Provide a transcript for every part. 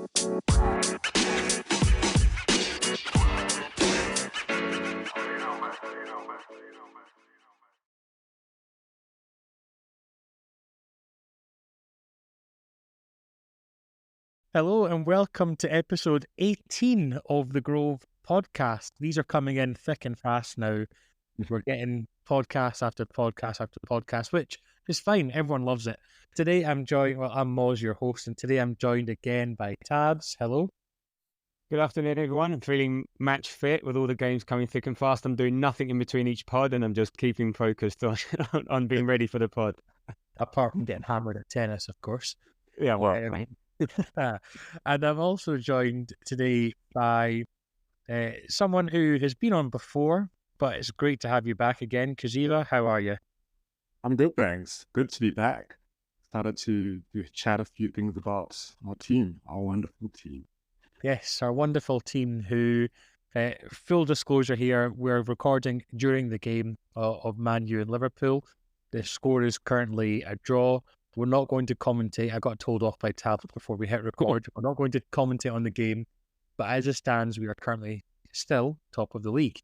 Hello and welcome to episode 18 of the Grove podcast. These are coming in thick and fast now. We're getting podcast after podcast after podcast, which is fine. Everyone loves it. Today I'm Moz, your host, and today I'm joined again by Tabs. Hello. Good afternoon, everyone. I'm feeling match fit with all the games coming thick and fast. I'm doing nothing in between each pod, and I'm just keeping focused on being ready for the pod. Apart from getting hammered at tennis, of course. Yeah, well, and I'm also joined today by someone who has been on before, but it's great to have you back again. Kuziva, how are you? I'm good, thanks. Good to be back. Started to chat a few things about our team, our wonderful team. Yes, our wonderful team who, full disclosure here, we're recording during the game of Man U and Liverpool. The score is currently a draw. We're not going to commentate. I got told off by Tab before we hit record. We're not going to commentate on the game. But as it stands, we are currently still top of the league.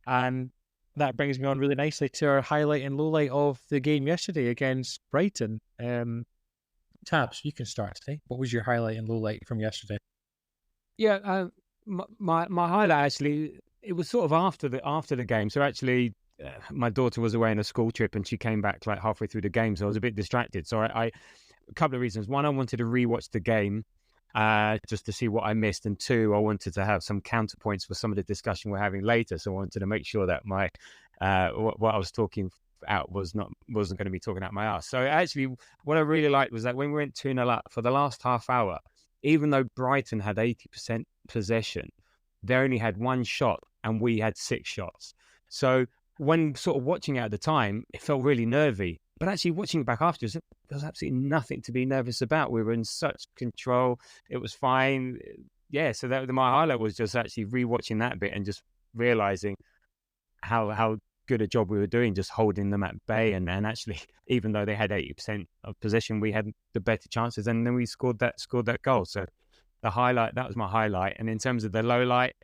And that brings me on really nicely to our highlight and lowlight of the game yesterday against Brighton. Tabs, you can start today. What was your highlight and lowlight from yesterday? Yeah, my highlight actually, it was sort of after the game. So actually, my daughter was away on a school trip and she came back like halfway through the game, so I was a bit distracted. So I a couple of reasons. One, I wanted to rewatch the game just to see what I missed, and two, I wanted to have some counterpoints for some of the discussion we're having later. So I wanted to make sure that my what I was talking out wasn't going to be talking out my ass. So actually, what I really liked was that when we went 2-0 up for the last half hour, even though Brighton had 80% possession, they only had one shot and we had 6 shots. So when sort of watching it at the time, it felt really nervy. But actually watching it back afterwards, there was absolutely nothing to be nervous about. We were in such control. It was fine. Yeah, so my highlight was just actually rewatching that bit and just realising how good a job we were doing, just holding them at bay. And actually, even though they had 80% of possession, we had the better chances. And then we scored that goal. So that was my highlight. And in terms of the low light,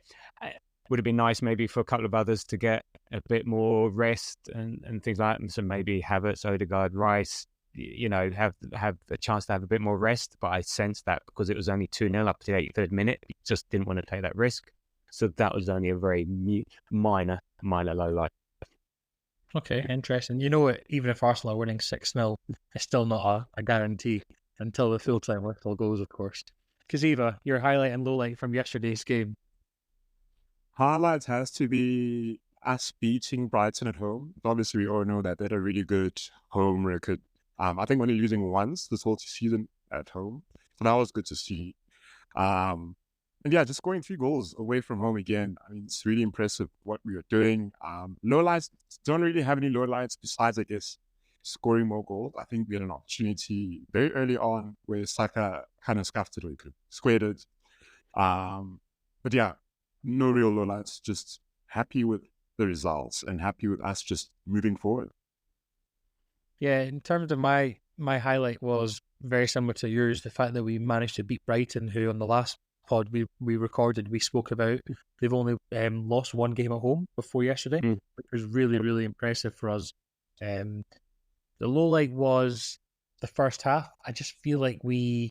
would have been nice maybe for a couple of others to get a bit more rest and things like that. And so maybe Havertz, Odegaard, Rice, have a chance to have a bit more rest. But I sensed that because it was only 2-0 up to the 83rd minute, just didn't want to take that risk. So that was only a very minor low light. Okay, interesting. You know what? Even if Arsenal are winning 6-0, it's still not a guarantee until the full-time whistle goes, of course. Kuziva, your highlight and lowlight from yesterday's game? Highlights has to be us beating Brighton at home. Obviously, we all know that they had a really good home record. I think only losing once this whole season at home. So that was good to see. And yeah, just scoring 3 goals away from home again. I mean, it's really impressive what we are doing. Lowlights, don't really have any lowlights besides, I guess, scoring more goals. I think we had an opportunity very early on where Saka kind of scuffed it or he could squared it. But yeah, no real lowlights, just happy with the results and happy with us just moving forward. Yeah, in terms of my highlight was very similar to yours, the fact that we managed to beat Brighton, who on the last pod we recorded, we spoke about, they've only lost 1 game at home before yesterday, which was really, really impressive for us. The low light was the first half. I just feel like we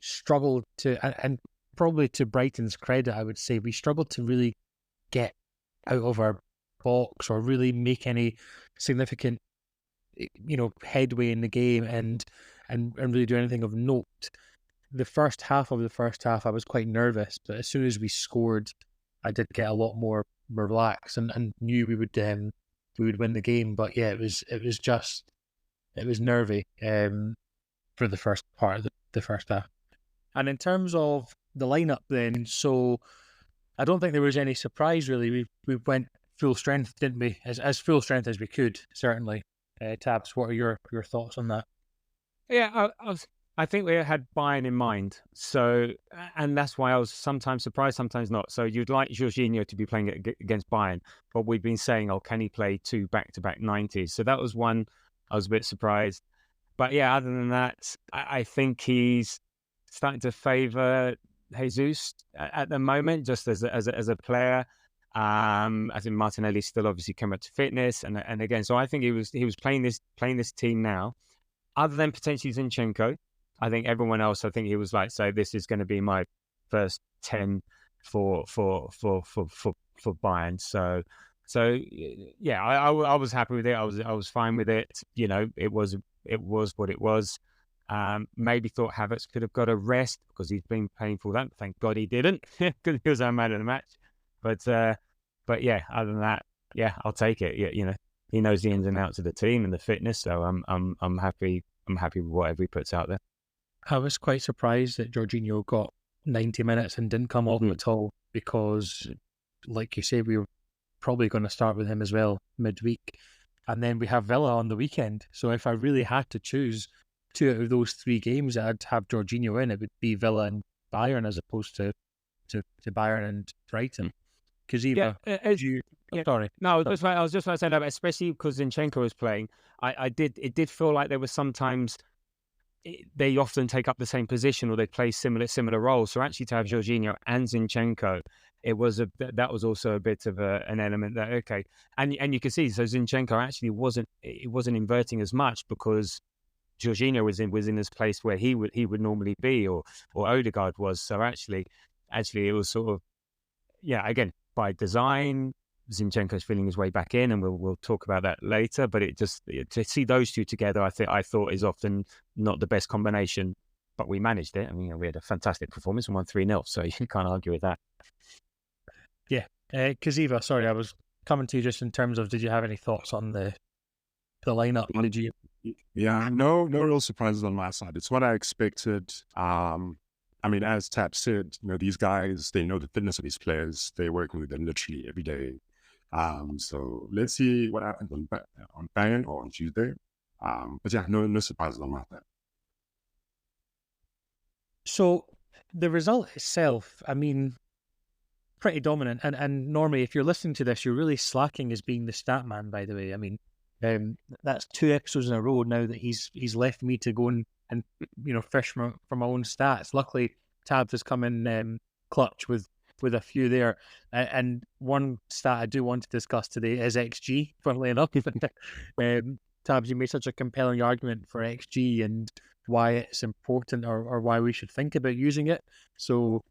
struggled to, and probably to Brighton's credit, I would say, we struggled to really get out of our box or really make any significant, headway in the game and really do anything of note. The first half, I was quite nervous, but as soon as we scored, I did get a lot more relaxed and knew we would win the game. But yeah, it was nervy for the first part of the first half. And in terms of the lineup then, so I don't think there was any surprise really. We went full strength, didn't we? As full strength as we could, certainly. Tabs, what are your thoughts on that? Yeah, I think we had Bayern in mind. So, and that's why I was sometimes surprised, sometimes not. So you'd like Jorginho to be playing against Bayern, but we've been saying, can he play 2 back-to-back 90s? So that was one I was a bit surprised. But yeah, other than that, I think he's starting to favour Jesus at the moment, just as a player. I think Martinelli still obviously came up to fitness, and again, so I think he was playing this team now. Other than potentially Zinchenko, I think everyone else, I think he was like, so this is going to be my first 10 for Bayern. So yeah, I was happy with it. I was fine with it. It was what it was. Maybe thought Havertz could have got a rest because he's been painful. That thank God he didn't, because he was our man of the match. But yeah, other than that, yeah, I'll take it. Yeah, he knows the ins and outs of the team and the fitness, so I'm happy. I'm happy with whatever he puts out there. I was quite surprised that Jorginho got 90 minutes and didn't come off at all, because, like you say, we were probably going to start with him as well midweek, and then we have Villa on the weekend. So if I really had to choose 2 out of those 3 games, I'd have Jorginho in. It would be Villa and Bayern as opposed to Bayern and Brighton. Kuziva, sorry. No, I was just about to say that, especially because Zinchenko was playing. It did feel like there was sometimes they often take up the same position or they play similar roles. So actually to have Jorginho and Zinchenko, that was also a bit of an element that, okay. And you can see, so Zinchenko actually wasn't inverting as much because Jorginho was in this place where he would normally be, or Odegaard was. So actually it was sort of, yeah, again, by design, Zinchenko's feeling his way back in, and we'll talk about that later. But to see those two together, I thought is often not the best combination, but we managed it. I mean, we had a fantastic performance and won 3-0, so you can't argue with that. Yeah, Kuziva, sorry, I was coming to you just in terms of, did you have any thoughts on the lineup? Did you? Yeah, no real surprises on my side. It's what I expected. I mean, as Tab said, these guys, they know the fitness of these players. They're working with them literally every day. So let's see what happens on Bayern or on Tuesday. But yeah, no surprises on my side. So the result itself, I mean, pretty dominant. And normally, if you're listening to this, you're really slacking as being the stat man, by the way. I mean, that's 2 episodes in a row now that he's left me to go and fish from my own stats. Luckily, Tabs has come in clutch with a few there. And one stat I do want to discuss today is XG, funnily enough. Tabs, you made such a compelling argument for XG and why it's important, or why we should think about using it. So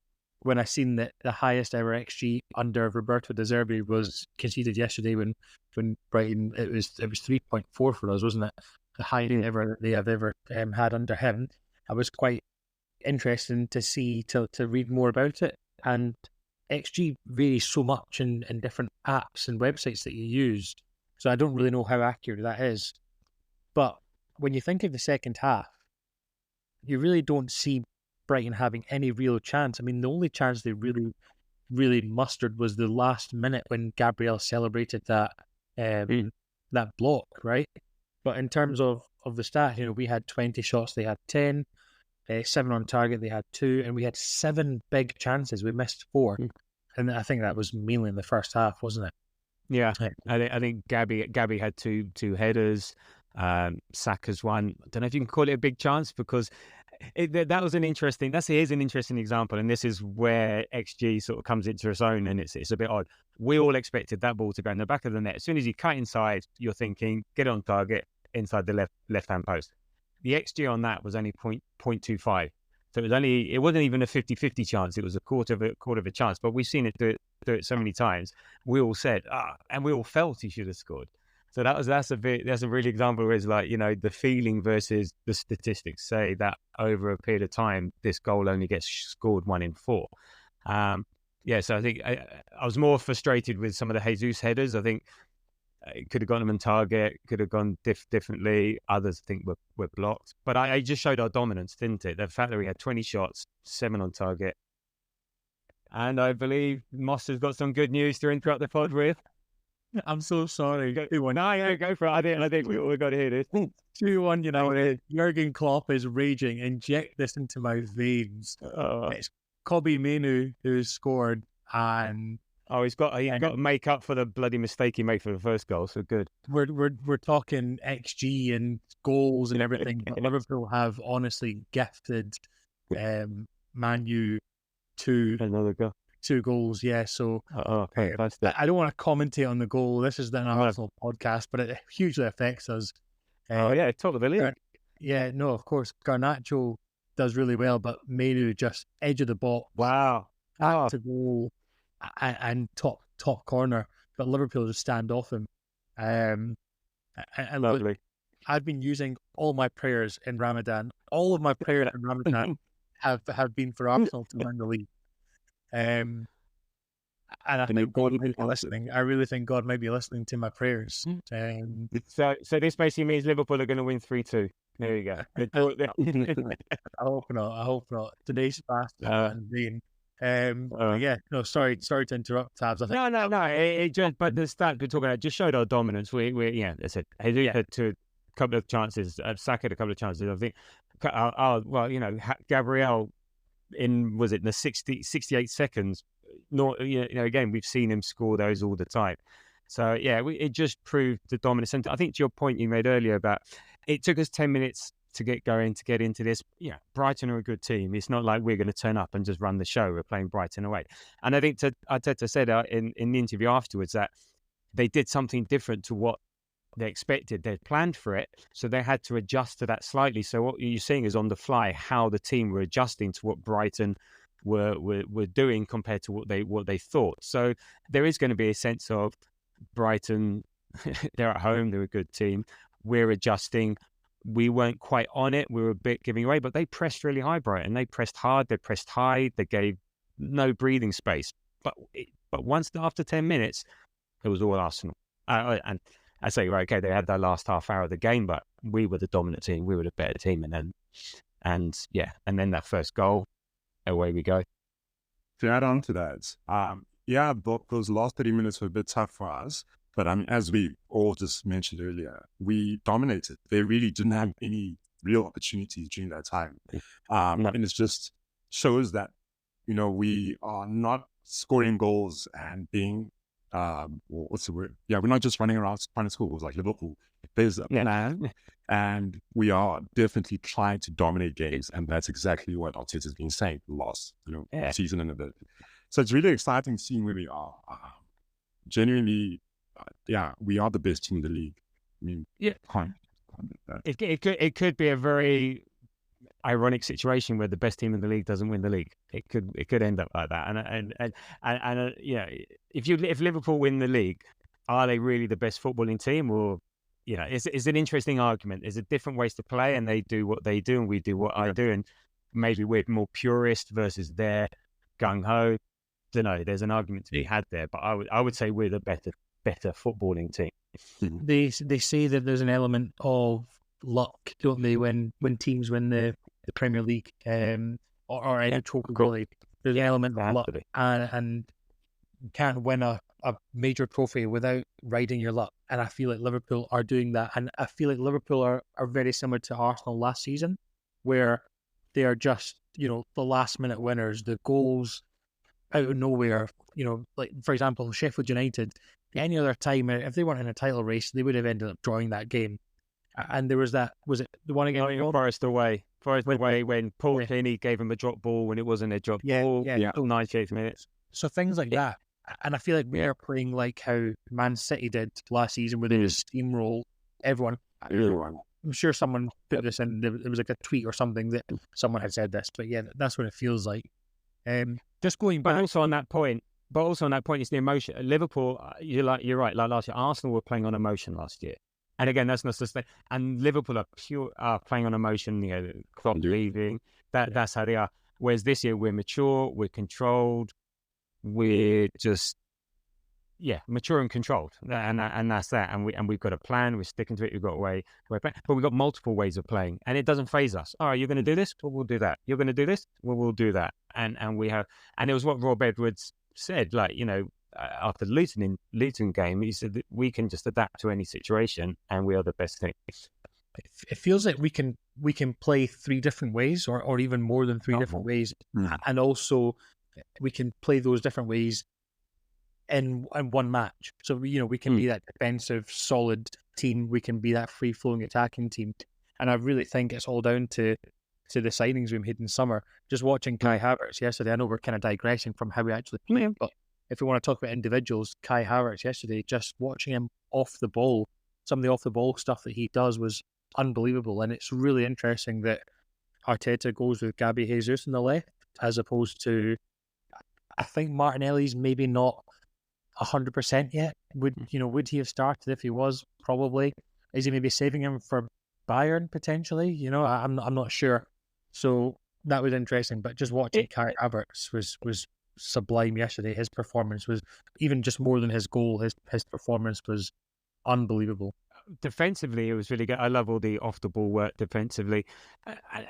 when I seen that the highest ever XG under Roberto De Zerbi was conceded yesterday when Brighton, it was 3.4 for us, wasn't it? The highest ever they have ever had under him. I was quite interested to read more about it. And XG varies so much in different apps and websites that you use. So I don't really know how accurate that is. But when you think of the second half, you really don't see Brighton having any real chance. I mean, the only chance they really, really mustered was the last minute when Gabriel celebrated that block, right? But in terms of the stat, we had 20 shots, they had 10, 7 on target, they had 2, and we had 7 big chances. We missed 4. And I think that was mainly in the first half, wasn't it? Yeah, I think Gabby had two headers. Saka's one. I don't know if you can call it a big chance, because that was an interesting example, and this is where XG sort of comes into its own, and it's a bit odd. We all expected that ball to go in the back of the net. As soon as you cut inside, you're thinking get on target inside the left hand post. The XG on that was only 0.25. So it wasn't even a 50-50 chance. It was a quarter of a chance. But we've seen it do it so many times. We all said, and we all felt he should have scored. So that's a really example where it's like, the feeling versus the statistics say that over a period of time, this goal only gets scored 1 in 4. So I think I was more frustrated with some of the Jesus headers. I think it could have gone them on target, could have gone differently. Others, I think, were blocked. But I just showed our dominance, didn't it? The fact that we had 20 shots, 7 on target. And I believe Moss has got some good news to interrupt the pod with. I'm so sorry. 2-1. No, go for it. I think we got to hear this. 2-1, Jurgen Klopp is raging. Inject this into my veins. It's Kobe Mainoo who's scored, and he's got to make up for the bloody mistake he made for the first goal. So good. We're talking XG and goals and everything. But Liverpool have honestly gifted Man U Another goal. 2 goals. Yeah, so Okay, that's that. I don't want to commentate on the goal. This is an Arsenal podcast, but it hugely affects us. Yeah, top of the league. Yeah, no, of course, Garnacho does really well, but Menu just edge of the box. Wow. Back to goal and top corner, but Liverpool just stand off him. And Lovely. look, I've been using all my prayers in Ramadan. All of my prayers in Ramadan have been for Arsenal to win the league. And I think God might be listening. I really think God might be listening to my prayers. So this basically means Liverpool are going to win 3-2. There you go. I hope not. Today's fast and vain. Yeah, no, sorry to interrupt, Tabs. I think No. It just, but the stats we're talking about just showed our dominance. We I said Jesus had a couple of chances. Saka had a couple of chances. I think. Gabriel was it in the 68 seconds? Again, we've seen him score those all the time. So yeah, it just proved the dominance. And I think to your point you made earlier about it took us 10 minutes to get going, to get into this. Yeah, Brighton are a good team. It's not like we're going to turn up and just run the show. We're playing Brighton away. And I think Arteta said in the interview afterwards that they did something different to what they expected. They'd planned for it, so they had to adjust to that slightly. So what you're seeing is on the fly how the team were adjusting to what Brighton were doing compared to what they thought. So there is going to be a sense of Brighton, they're at home, they're a good team. We're adjusting. We weren't quite on it. We were a bit giving away, but they pressed really high, Brighton. They pressed hard, they pressed high, they gave no breathing space. But once after 10 minutes, it was all Arsenal. And I say, right, okay, they had that last half hour of the game, but we were the dominant team. We were the better team. And then that first goal, away we go. To add on to that, those last 30 minutes were a bit tough for us. But as we all just mentioned earlier, we dominated. They really didn't have any real opportunities during that time. And it just shows that, we are not scoring goals and being, what's the word? Yeah, we're not just running around trying to score goals like Liverpool. There's a plan, and we are definitely trying to dominate games. And that's exactly what Arteta's been saying the last, season and a bit. So it's really exciting seeing where we are. Genuinely, we are the best team in the league. I mean, it could be a very ironic situation where the best team in the league doesn't win the league. It could end up like that. And if Liverpool win the league, are they really the best footballing team? Or it's an interesting argument. There's different ways to play, and they do what they do, and we do what I do, and maybe we're more purist versus their gung ho. Don't know. There's an argument to be had there, but I would say we're the better footballing team. They say that there's an element of luck, don't they, when teams win the Premier League or any trophy, really. There's an element of luck, and you can't win a major trophy without riding your luck. And I feel like Liverpool are doing that, and I feel like Liverpool are very similar to Arsenal last season, where they are just the last minute winners, the goals out of nowhere. Like for example, Sheffield United, any other time, if they weren't in a title race, they would have ended up drawing that game. And there was the one against Forest away when Paul Kenny gave him a drop ball when it wasn't a drop ball. Till 98 minutes. So things like that. And I feel like we are playing like how Man City did last season, where they just steamroll everyone. I'm sure someone put this in. There was like a tweet or something that someone had said this, but yeah, that's what it feels like. Just going back, but also on that point, it's the emotion. Liverpool, you're right. Like last year, Arsenal were playing on emotion last year, and again, that's not sustainable. And Liverpool are playing on emotion. Klopp leaving. That's how they are. Whereas this year, we're mature, we're controlled, we're just mature and controlled, and that's that. And we've got a plan. We're sticking to it. We've got a way we're playing, but we've got multiple ways of playing, and it doesn't phase us. All right, you're going to do this, well, we'll do that. You're going to do this, well, we'll do that. And we have, and it was what Rob Edwards said. Like after the Luton game, he said that we can just adapt to any situation, and we are the best team. It feels like we can play 3 different ways, or even more than 3 different ways, and also we can play those different ways in one match. So we can be that defensive, solid team. We can be that free flowing attacking team. And I really think it's all down to to the signings we made in summer. Just watching Kai Havertz yesterday, I know we're kind of digressing from how we actually play, but if we want to talk about individuals, Kai Havertz yesterday, just watching him off the ball, some of the off the ball stuff that he does was unbelievable. And it's really interesting that Arteta goes with Gabby Jesus on the left, as opposed to, I think Martinelli's maybe not 100% yet. Would he have started if he was? Probably. Is he maybe saving him for Bayern potentially? I'm not sure. So that was interesting. But just watching Kai Havertz was sublime yesterday. His performance was even just more than his goal. His performance was unbelievable. Defensively, it was really good. I love all the off the ball work defensively,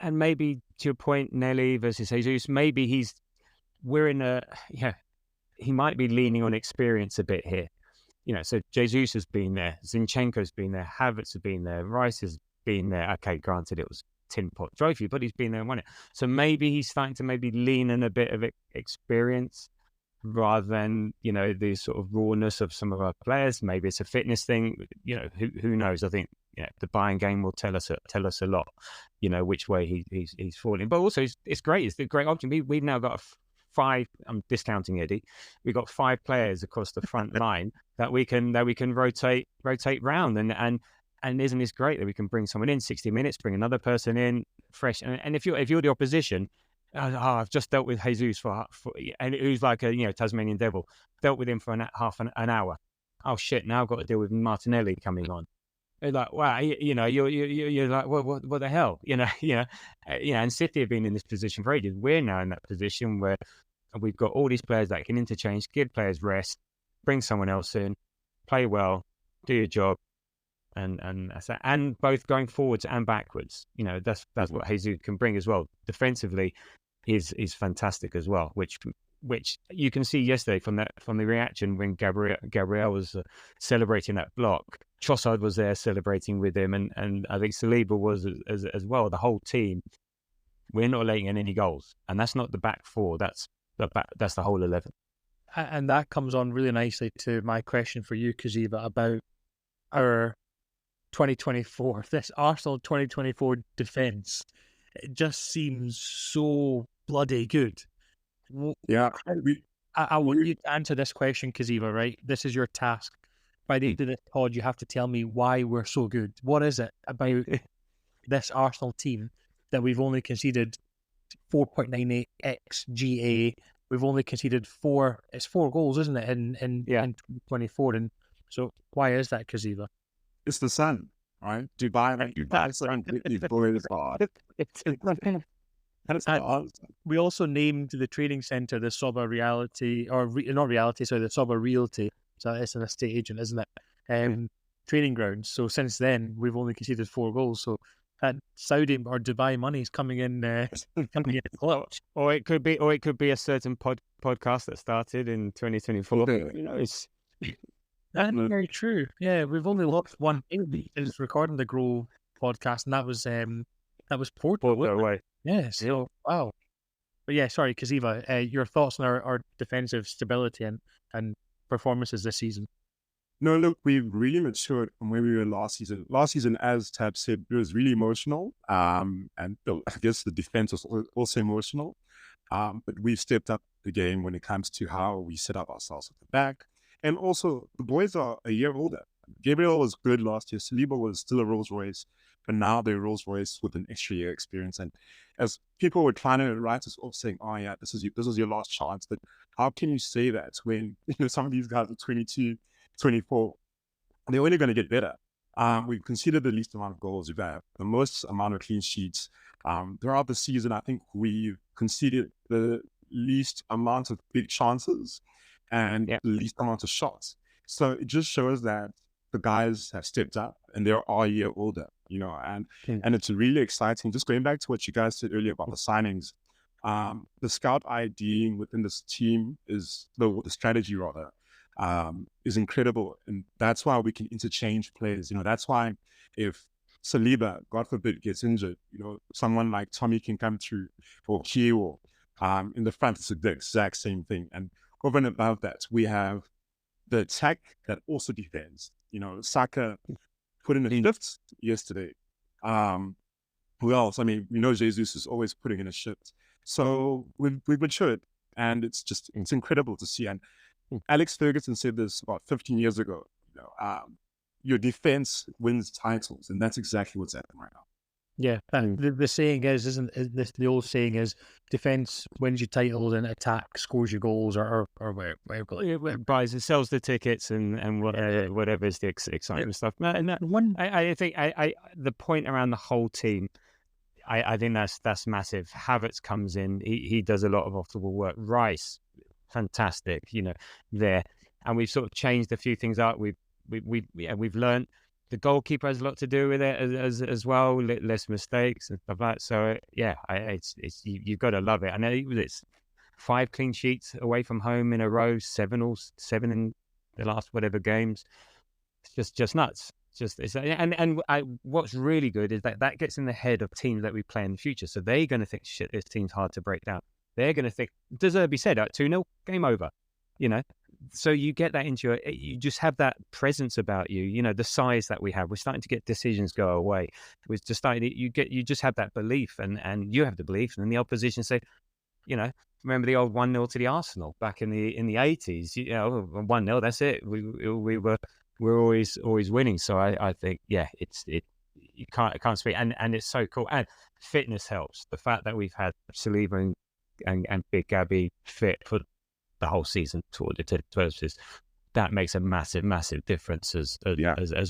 and maybe to your point, Nelly versus Jesus. Maybe he might be leaning on experience a bit here. So Jesus has been there, Zinchenko's been there, Havertz has been there, Rice has been there. Okay, granted it was tin pot trophy, but he's been there and won it. So maybe he's starting to lean in a bit of experience rather than the sort of rawness of some of our players. Maybe it's a fitness thing. Who knows? I think the Bayern game will tell us a lot. Which way he's falling. But also it's great. It's a great option. We've now got five. I'm discounting Eddie. We've got 5 players across the front line that we can rotate round and isn't this great that we can bring someone in 60 minutes, bring another person in fresh, and if you're the opposition. I've just dealt with Jesus and who's like a Tasmanian devil. Dealt with him for half an hour. Oh shit! Now I've got to deal with Martinelli coming on. They're like, wow, you're like, what the hell, And City have been in this position for ages. We're now in that position where we've got all these players that can interchange, give players rest, bring someone else in, play well, do your job. And both going forwards and backwards, that's what Jesus can bring as well. Defensively, is fantastic as well, which you can see yesterday from the reaction when Gabriel was celebrating that block. Trossard was there celebrating with him, and I think Saliba was as well. The whole team. We're not letting in any goals, and that's not the back four. That's the whole 11. And that comes on really nicely to my question for you, Kuziva, about our 2024, this Arsenal 2024 defence. It just seems so bloody good. Yeah. I want you to answer this question, Kuziva, right? This is your task. By the end of this pod, you have to tell me why we're so good. What is it about this Arsenal team that we've only conceded 4.98 XGA? We've only conceded 4 goals, isn't it, in 2024? And so why is that, Kuziva? It's the sun, right? Dubai sun completely boils hard. We also named the training centre the Soba Reality, or not Reality, sorry, the Soba Realty. So it's an estate agent, isn't it? Training grounds. So since then, we've only conceded 4 goals. So that Saudi or Dubai money is coming in clutch. Or it could be a certain podcast that started in 2024. That's very true. Yeah, we've only lost one thing. Is recording the Grow podcast, and that was Porto away. Yes. Yeah, so, wow. But yeah, sorry, Kuziva, your thoughts on our defensive stability and performances this season? No, look, we've really matured from where we were last season. Last season, as Tab said, it was really emotional. And I guess the defense was also emotional. But we've stepped up the game when it comes to how we set up ourselves at the back. And also, the boys are a year older. Gabriel was good last year. Saliba was still a Rolls Royce, but now they're Rolls Royce with an extra year experience. And as people were trying to write us off saying, oh yeah, this is your last chance. But how can you say that when some of these guys are 22, 24? They're only going to get better. We've conceded the least amount of goals. We've had the most amount of clean sheets. Throughout the season, I think we've conceded the least amount of big chances and the least amount of shots. So it just shows that the guys have stepped up and they're all a year older, and it's really exciting. Just going back to what you guys said earlier about the signings, the scout ID within this team is the strategy rather, is incredible. And that's why we can interchange players. That's why if Saliba, God forbid, gets injured, someone like Tommy can come through, or Kyo, in the front, it's the exact same thing. And over and above that, we have the attack that also defends. Saka put in a shift yesterday. who else? I mean, Jesus is always putting in a shift. So we've matured, and it's incredible to see. And Alex Ferguson said this about 15 years ago. Your defense wins titles, and that's exactly what's happening right now. Yeah, the saying is, isn't this? The old saying is, defense wins you titles and attack scores you goals, or whatever. It buys and sells the tickets and whatever is the exciting stuff. And I think the point around the whole team, I think that's massive. Havertz comes in, he does a lot of off-the-ball work. Rice, fantastic, there, and we've sort of changed a few things out. We've learned. The goalkeeper has a lot to do with it as well, less mistakes and stuff like that. So you've got to love it. I know it's 5 clean sheets away from home in a row, 7 in the last whatever games. It's just nuts. What's really good is that gets in the head of teams that we play in the future. So they're going to think, shit, this team's hard to break down. They're going to think, De Zerbi said, 2-0, game over. So you get that into you just have that presence about you, the size that we have. We're starting to get decisions go away. We're just starting you just have that belief, and you have the belief, and then the opposition say, remember the old 1-0 to the Arsenal back in the 80s, 1-0, that's it. We're always winning. So I think, you can't speak, and it's so cool. And fitness helps. The fact that we've had Saliba and Big Gabby fit for the whole season toward the purposes, that makes a massive difference as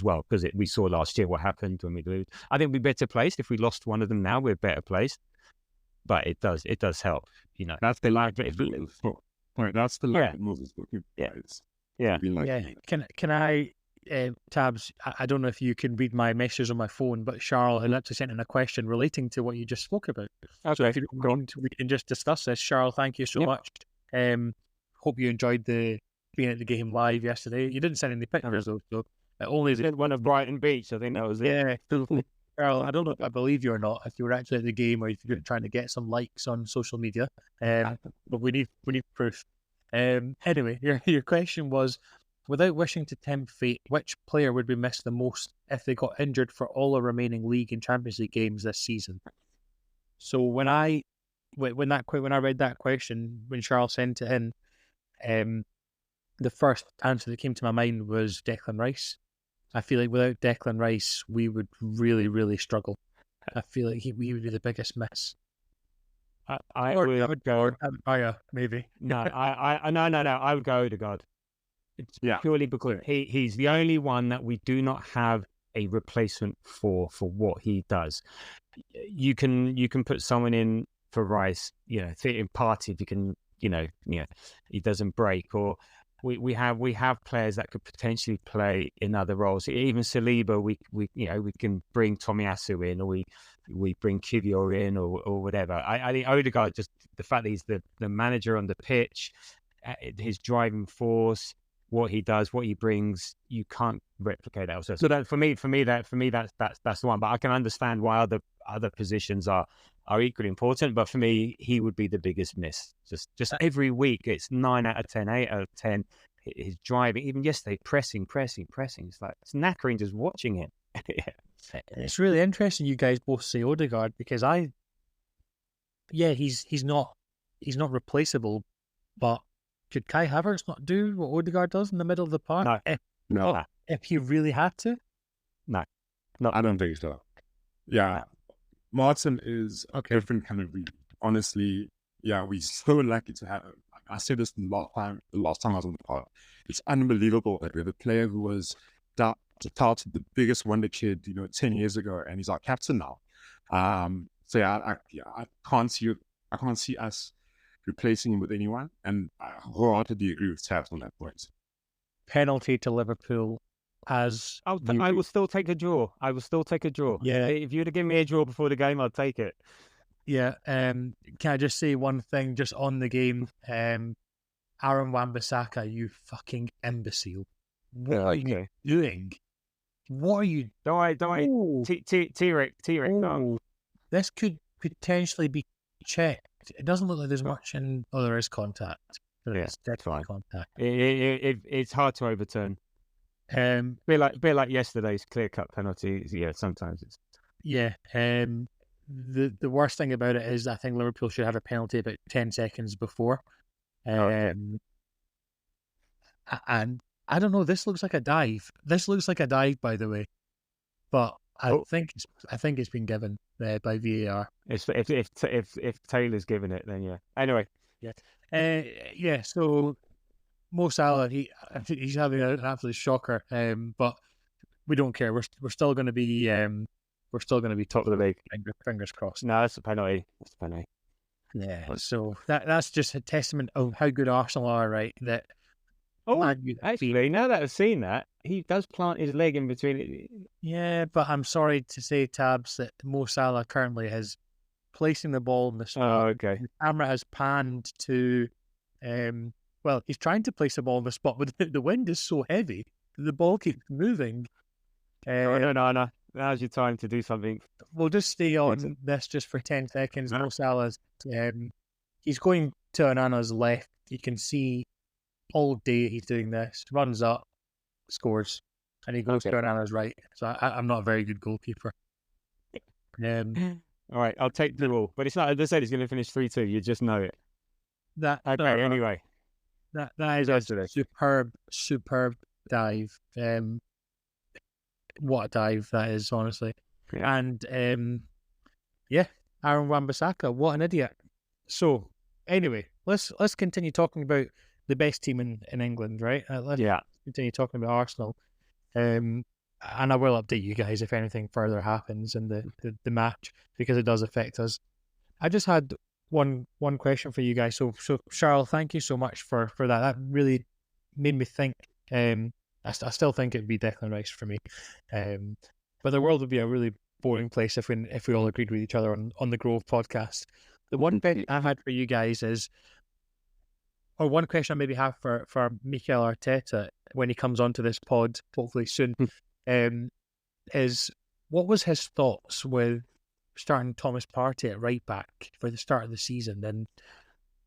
well, because we saw last year what happened when we lose. I think we're better placed. If we lost one of them now, we're better placed, but it does help. That's the life point. That's the life moves. Can I Tabs, I don't know if you can read my messages on my phone, but Charles had actually sent in a question relating to what you just spoke about. So if you don't mind, we can just discuss this. Charles, thank you so much. Hope you enjoyed being at the game live yesterday. You didn't send any pictures though, so only one of Brighton Beach. I think that was it. Yeah, Carl, I don't know if I believe you or not, if you were actually at the game or if you're trying to get some likes on social media. But we need proof. Anyway, your question was, without wishing to tempt fate, which player would be missed the most if they got injured for all the remaining league and Champions League games this season? So when I read that question, when Charles sent it in, the first answer that came to my mind was Declan Rice. I feel like without Declan Rice, we would really, really struggle. I feel like he would be the biggest miss. I would go Raya, maybe. No, I would go Odegaard. It's purely because he's the only one that we do not have a replacement for what he does. You can put someone in for Rice, in Partey if you can, he doesn't break, or we have players that could potentially play in other roles. Even Saliba, we can bring Tomiyasu in, or we bring Kivior in, or whatever. I think Odegaard, just the fact that he's the manager on the pitch, his driving force, what he does, what he brings, you can't replicate that. So that for me, that's the one. But I can understand why other positions are equally important. But for me, he would be the biggest miss. Just every week, it's 9 out of 10, 8 out of 10. His driving, even yesterday, pressing. It's like it's knackering just watching him. It's really interesting you guys both say Odegaard, because he's not replaceable, but could Kai Havertz not do what Odegaard does in the middle of the park? No. If he really had to? No. I don't think so. Yeah. Martin is a different kind of breed. Honestly, we're so lucky to have him. I said this the last time I was on the pod. It's unbelievable that we have a player who was touted the biggest wonder kid, 10 years ago, and he's our captain now. I can't see us replacing him with anyone, and I wholeheartedly agree with Tabs on that point. Penalty to Liverpool I will still take a draw. Yeah, if you'd have given me a draw before the game, I'd take it. Yeah. Can I just say one thing just on the game? Aaron Wan-Bissaka, you fucking imbecile! What are you doing? What are you? Don't worry. T-Rex. This could potentially be checked. It doesn't look like there's much in. Oh, there is contact. It's fine. Contact. It's hard to overturn. Bit like yesterday's clear-cut penalty. Yeah, sometimes it's. Yeah. the worst thing about it is I think Liverpool should have a penalty about 10 seconds before. And I don't know, this looks like a dive. This looks like a dive, by the way. But I think it's been given by VAR. If Taylor's given it, then yeah. Anyway. Yeah. So Mo Salah, he's having an absolute shocker. But we don't care. We're still going to be top of the league. Fingers crossed. No, that's a penalty. Yeah. So that's just a testament of how good Arsenal are, right? That. Actually, now that I've seen that, he does plant his leg in between it. Yeah, but I'm sorry to say, Tabs, that Mo Salah currently is placing the ball in the spot. Oh, okay. The camera has panned to, he's trying to place the ball in the spot, but the wind is so heavy, the ball keeps moving. No. Now's your time to do something. We'll just stay on this just for 10 seconds. Mo Salah's, he's going to Onana's left. You can see all day he's doing this, runs up, scores, and he goes to Onana's right. So I'm not a very good goalkeeper. All right, I'll take the ball. But it's not, as I said, he's going to finish 3-2. You just know it. Anyway. That is a superb dive. What a dive that is, honestly. Yeah. And, Aaron Wan-Bissaka, what an idiot. So, anyway, let's continue talking about the best team in England, right? Let's continue talking about Arsenal. And I will update you guys if anything further happens in the match, because it does affect us. I just had one question for you guys. So Charles, thank you so much for that. That really made me think. I still think it'd be Declan Rice for me. But the world would be a really boring place if we all agreed with each other on the Grove podcast. The one bet I've had for you guys is, or one question I maybe have for Mikel Arteta when he comes onto this pod, hopefully soon, is what was his thoughts with starting Thomas Partey at right back for the start of the season, and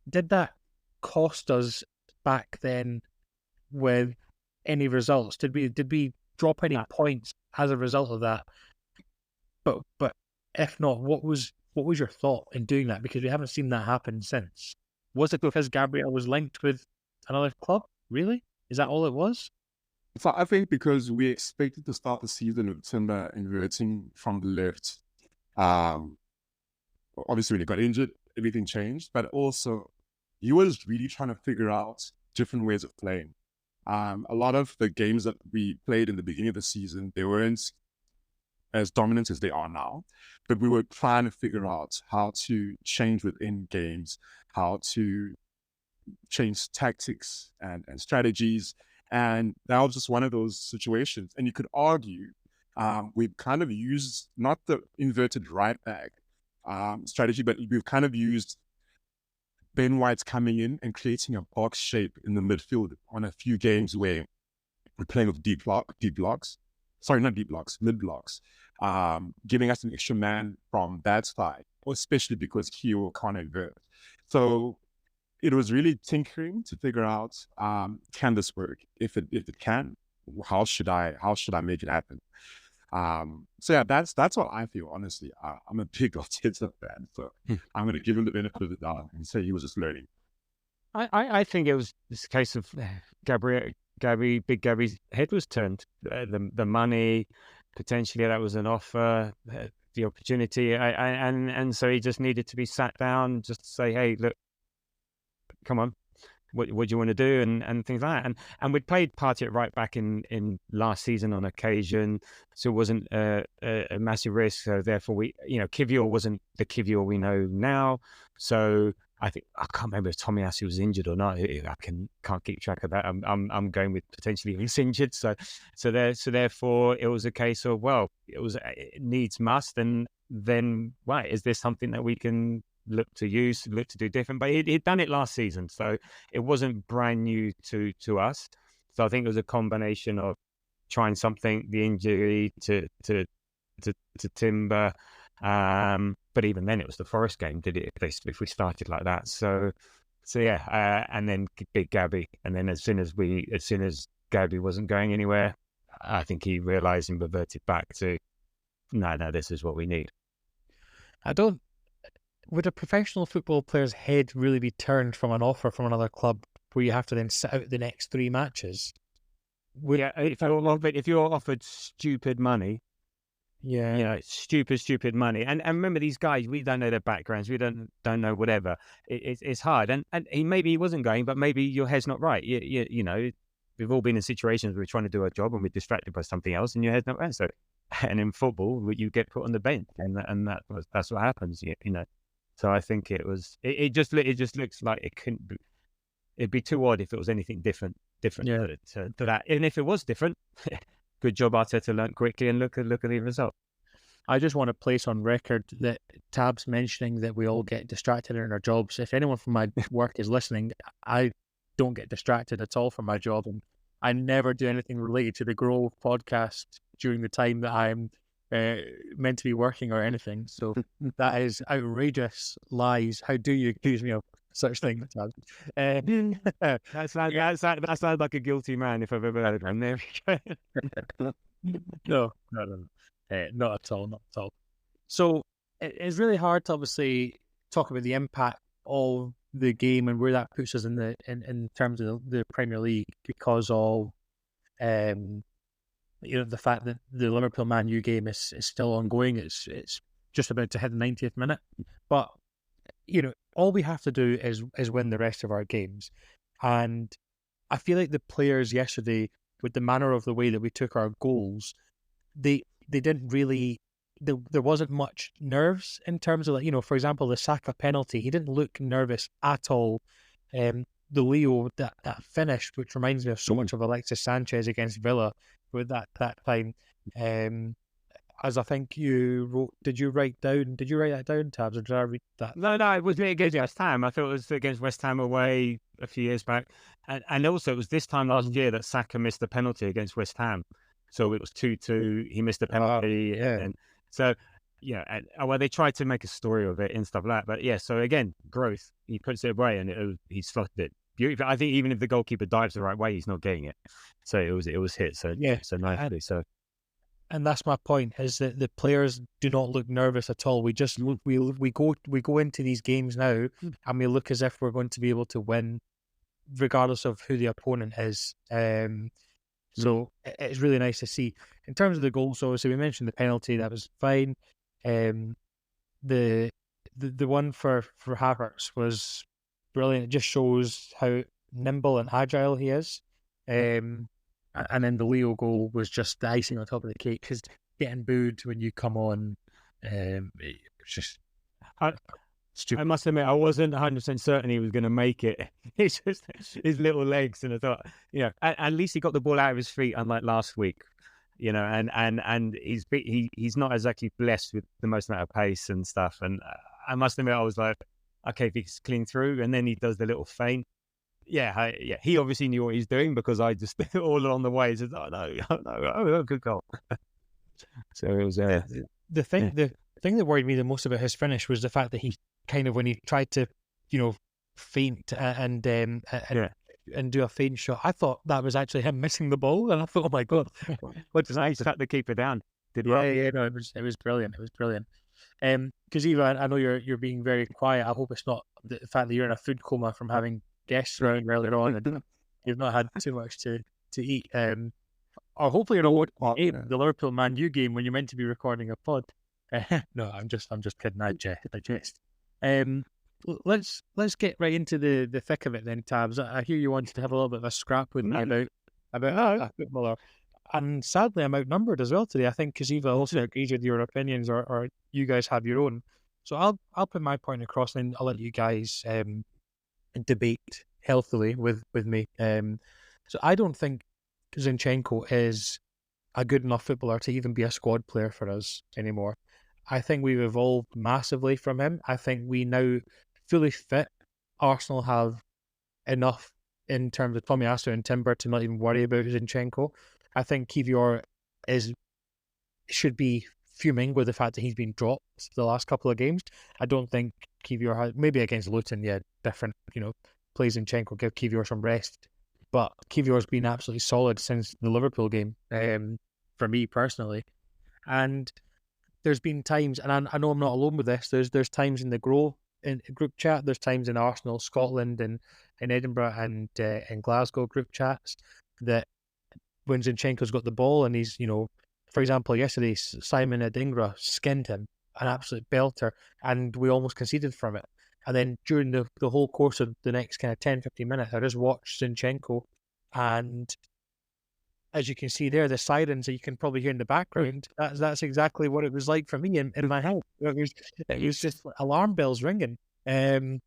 did that cost us back then with any results? Did we drop any points as a result of that? But if not, what was your thought in doing that? Because we haven't seen that happen since. Was it because Gabriel was linked with another club? Really? Is that all it was? So I think because we expected to start the season with Timber inverting from the left. Obviously, when he got injured, everything changed. But also, he was really trying to figure out different ways of playing. A lot of the games that we played in the beginning of the season, they weren't as dominant as they are now. But we were trying to figure out how to change within games, how to change tactics and strategies. And that was just one of those situations. And you could argue we've kind of used not the inverted right back strategy, but we've kind of used Ben White coming in and creating a box shape in the midfield on a few games where we're playing with mid blocks, giving us an extra man from that side, especially because Kyo can't invert. So it was really tinkering to figure out, can this work? If it can, how should I make it happen? So yeah, that's what I feel, honestly. I'm a big Arteta fan, so I'm going to give him the benefit of the doubt and say he was just learning. I think it was this case of Big Gabby's head was turned. The money, potentially that was an offer, the opportunity, and so he just needed to be sat down, just to say, hey, look, come on, what do you want to do, and things like that. And we'd played Partey at right back in last season on occasion, so it wasn't a massive risk. So therefore, Kivior wasn't the Kivior we know now. So I can't remember if Tomiyasu was injured or not. I can't keep track of that. I'm going with potentially he's injured. So therefore, it was a case of, well, it needs must, and then right, is this something that we can look to do different? But he'd done it last season, so it wasn't brand new to us. So I think it was a combination of trying something, the injury to Timber, but even then it was the Forest game. Did it if we started like that? So yeah, and then Big Gabby, and then as soon as Gabby wasn't going anywhere, I think he realised and reverted back to no, this is what we need. I don't. Would a professional football player's head really be turned from an offer from another club where you have to then sit out the next 3 matches? Yeah, if you're offered stupid money, stupid money, and remember these guys, we don't know their backgrounds, we don't know whatever. It's hard, and maybe he wasn't going, but maybe your head's not right. You know, we've all been in situations where we're trying to do our job and we're distracted by something else, and your head's not right. So, and in football, you get put on the bench, and that's what happens. You know. So I think it just looks like it couldn't be. It'd be too odd if it was anything different to that. And if it was different, good job Arteta learnt quickly and look at the result. I just want to place on record that Tabs mentioning that we all get distracted in our jobs. If anyone from my work is listening, I don't get distracted at all from my job, and I never do anything related to the Grow podcast during the time that I'm meant to be working or anything. So that is outrageous lies. How do you accuse me of such things? That sounds like a guilty man if I've ever had one. There we go. No, not at all, not at all. So it's really hard to obviously talk about the impact of the game and where that puts us in terms of the Premier League because of the fact that the Liverpool Man U game is still ongoing. It's just about to hit the 90th minute, but all we have to do is win the rest of our games. And I feel like the players yesterday, with the manner of the way that we took our goals, they didn't really. There wasn't much nerves in terms of for example, the Saka penalty. He didn't look nervous at all. The Leo that finish, which reminds me of so much of Alexis Sanchez against Villa with that time. As I think you wrote, did you write that down, Tabs, or did I read that? No, it was against West Ham. I thought it was against West Ham away a few years back, and also it was this time last year that Saka missed the penalty against West Ham. So it was 2-2. He missed the penalty, and so well, they tried to make a story of it and stuff like that. But yeah, so again, growth. He puts it away, and he slotted it beautifully. I think even if the goalkeeper dives the right way, he's not getting it. So it was hit. So so nicely. And that's my point: is that the players do not look nervous at all. We just we go into these games now, and we look as if we're going to be able to win, regardless of who the opponent is. So it's really nice to see. In terms of the goals, obviously we mentioned the penalty, that was fine. The one for Havertz was brilliant. It just shows how nimble and agile he is. And then the Leo goal was just the icing on top of the cake, because getting booed when you come on, it's just stupid. I must admit, I wasn't 100% certain he was going to make it. It's just his little legs, and I thought, at least he got the ball out of his feet, unlike last week, and he's not exactly blessed with the most amount of pace and stuff. And I must admit, I was like, okay, if he's clean through, and then he does the little feint. He obviously knew what he's doing, because I just all along the way said, oh, good goal. So it was the thing that worried me the most about his finish was the fact that he kind of, when he tried to feint and do a feint shot, I thought that was actually him missing the ball, and I thought, oh my god, what's nice, shut the keeper down. It was brilliant. Kuziva, I know you're being very quiet. I hope it's not the fact that you're in a food coma from having guests around earlier on and you've not had too much to eat. Or hopefully you're not watching the Liverpool Man U game when you're meant to be recording a pod. No, I'm just kidding. I jest. Let's get right into the thick of it then, Tabs. I hear you wanted to have a little bit of a scrap with me about a footballer. And sadly, I'm outnumbered as well today. I think Kuziva also agrees with your opinions, or you guys have your own. So I'll put my point across, and I'll let you guys debate healthily with me. So I don't think Zinchenko is a good enough footballer to even be a squad player for us anymore. I think we've evolved massively from him. I think we now fully fit. Arsenal have enough in terms of Tomiyasu and Timber to not even worry about Zinchenko. I think Kivior should be fuming with the fact that he's been dropped the last couple of games. I don't think Kivior has, maybe against Luton, different, plays Zinchenko, give Kivior some rest. But Kivior's been absolutely solid since the Liverpool game, for me personally. And there's been times, and I know I'm not alone with this. There's times in the Grow in group chat. There's times in Arsenal, Scotland, and in Edinburgh and in Glasgow group chats that when Zinchenko's got the ball and he's, for example, yesterday Simon Adingra skinned him, an absolute belter, and we almost conceded from it. And then during the whole course of the next kind of 10, 15 minutes, I just watched Zinchenko, and as you can see there, the sirens that you can probably hear in the background, that's exactly what it was like for me in my head. It was just alarm bells ringing. I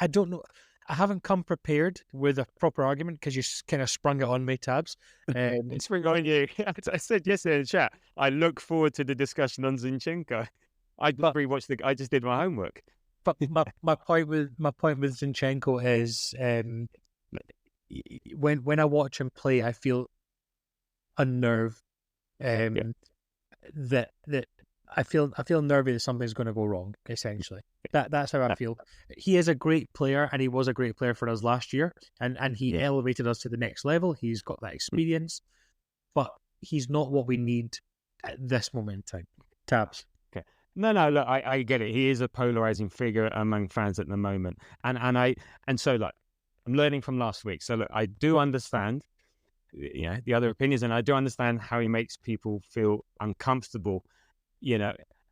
don't know. I haven't come prepared with a proper argument because you kind of sprung it on me, Tabs. It's spring on you. As I said yesterday in the chat, I look forward to the discussion on Zinchenko. I just did my homework. But my point with Zinchenko is when I watch him play, I feel unnerved. That I feel nervy that something's going to go wrong. Essentially, that's how I feel. He is a great player, and he was a great player for us last year, and he elevated us to the next level. He's got that experience, but he's not what we need at this moment in time. Tabs. Okay. No, look, I get it. He is a polarizing figure among fans at the moment, and so like I'm learning from last week. So look, I do understand, the other opinions, and I do understand how he makes people feel uncomfortable.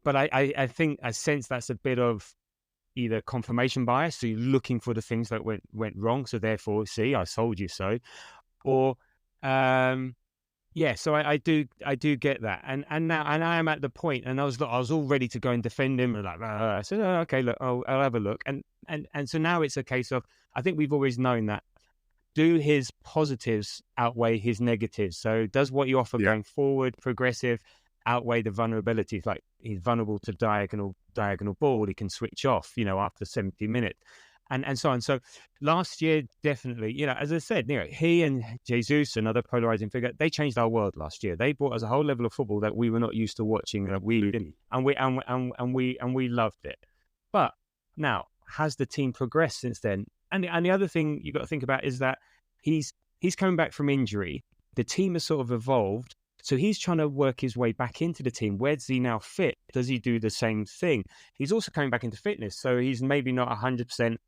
But I think I sense that's a bit of either confirmation bias, so you're looking for the things that went wrong, so therefore, see, I told you so, or so I do get that, and now I am at the point, and I was all ready to go and defend him, and I said, oh, okay, look, I'll have a look, and so now it's a case of, I think we've always known that. Do his positives outweigh his negatives? So does what you offer going forward, progressive, outweigh the vulnerabilities? Like he's vulnerable to diagonal ball, he can switch off, after 70 minutes, and so on. So last year, definitely, as I said, he and Jesus, another polarizing figure, they changed our world last year. They brought us a whole level of football that we were not used to watching, that we didn't, and we loved it. But now, has the team progressed since then? And the other thing you got to think about is that he's coming back from injury. The team has sort of evolved. So he's trying to work his way back into the team. Where does he now fit? Does he do the same thing? He's also coming back into fitness, so he's maybe not 100%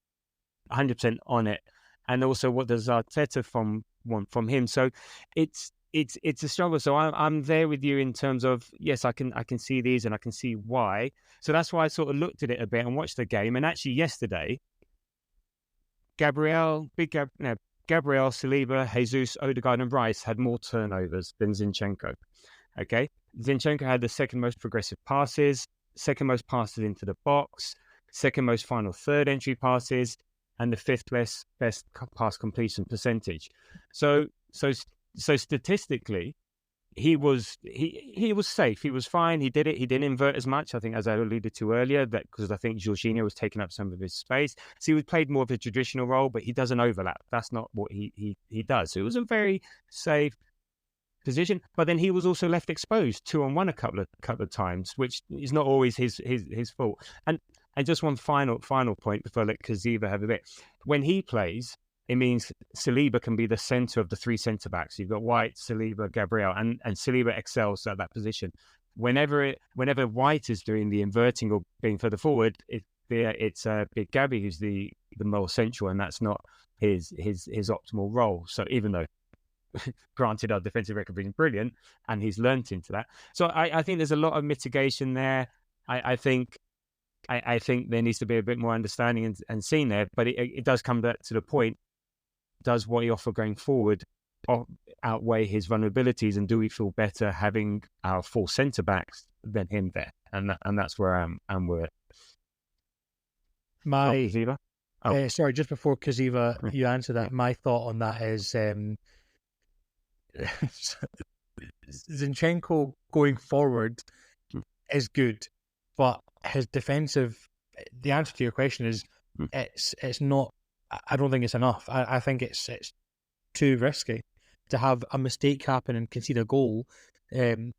on it. And also, what does Arteta want from him? So it's a struggle. So I'm there with you in terms of, yes, I can see these and I can see why. So that's why I sort of looked at it a bit and watched the game. And actually, yesterday, Gabriel, Saliba, Jesus, Odegaard and Rice had more turnovers than Zinchenko. Okay? Zinchenko had the second most progressive passes, second most passes into the box, second most final third entry passes, and the fifth best pass completion percentage. So statistically, he was safe. He was fine. He did it. He didn't invert as much, I think, as I alluded to earlier, that because I think Jorginho was taking up some of his space. So he played more of a traditional role, but he doesn't overlap. That's not what he does. So it was a very safe position. But then he was also left exposed 2-on-1 a couple of times, which is not always his fault. And just one final point before I let Kuziva have a bit. When he plays, it means Saliba can be the centre of the three centre-backs. You've got White, Saliba, Gabriel, and Saliba excels at that position. Whenever White is doing the inverting or being further forward, it's Big Gabby who's the more central, and that's not his optimal role. So even though, granted, our defensive record being brilliant, and he's learnt into that. So I think there's a lot of mitigation there. I think there needs to be a bit more understanding and seen there, but it does come back to the point. Does what he offer going forward outweigh his vulnerabilities, and do we feel better having our full centre backs than him there? And that's where I'm with Kuziva. Sorry, just before Kuziva, you answer that. My thought on that is Zinchenko going forward is good, but his defensive. The answer to your question is it's not. I don't think it's enough. I think it's too risky to have a mistake happen and concede a goal. In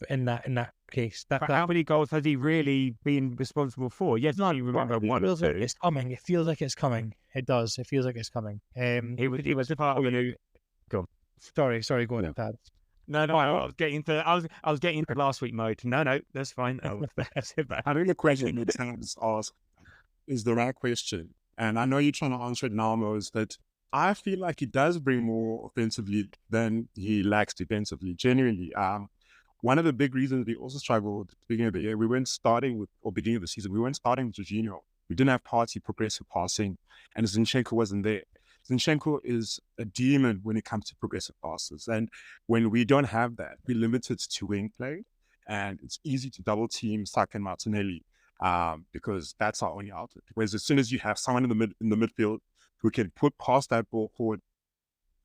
that case, how many goals has he really been responsible for? Yes, you remember one. It feels like it's coming. It feels like it's coming. It does. It feels like it's coming. He was part of the new. Go on. Sorry. Go on, Tabs. No, I was getting to I was getting into last week mode. No, that's fine. That's it. I think the question that Tabs asked is the right question. And I know you're trying to answer it now, Mose, but I feel like he does bring more offensively than he lacks defensively, genuinely. One of the big reasons we also struggled at the beginning of the year, beginning of the season, we weren't starting with Jorginho. We didn't have progressive passing, and Zinchenko wasn't there. Zinchenko is a demon when it comes to progressive passes. And when we don't have that, we're limited to wing play, and it's easy to double team Saka and Martinelli because that's our only outlet. Whereas as soon as you have someone in the midfield who can pass that ball forward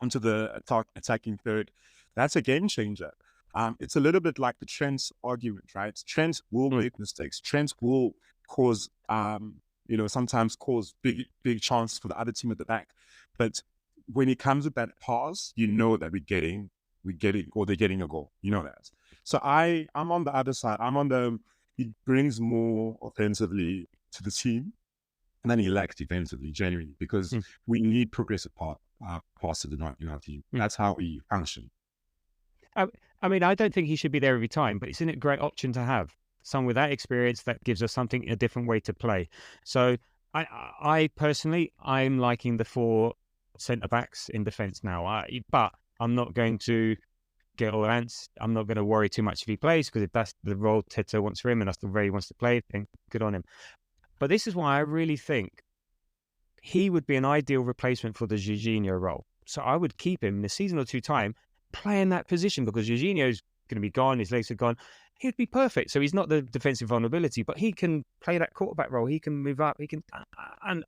onto the attacking third, that's a game changer. It's a little bit like the Trent argument, right? Trent will make mistakes. Trent will cause, sometimes cause big chances for the other team at the back. But when it comes with that pass, you know that they're getting a goal. You know that. So I'm on the other side. He brings more offensively to the team, and then he lacks defensively, genuinely, because we need progressive passes in our team. That's how we function. I mean, I don't think he should be there every time, but isn't it a great option to have someone with that experience that gives us a different way to play? So I personally, I'm liking the 4 centre backs in defence now. But I'm not going to get all ants. I'm not going to worry too much if he plays, because if that's the role Teta wants for him and that's the way he wants to play, then good on him. But this is why I really think he would be an ideal replacement for the Jorginho role. So I would keep him in a season or two time playing that position, because Jorginho's going to be gone, his legs are gone. He'd be perfect. So he's not the defensive vulnerability, but he can play that quarterback role. He can move up. And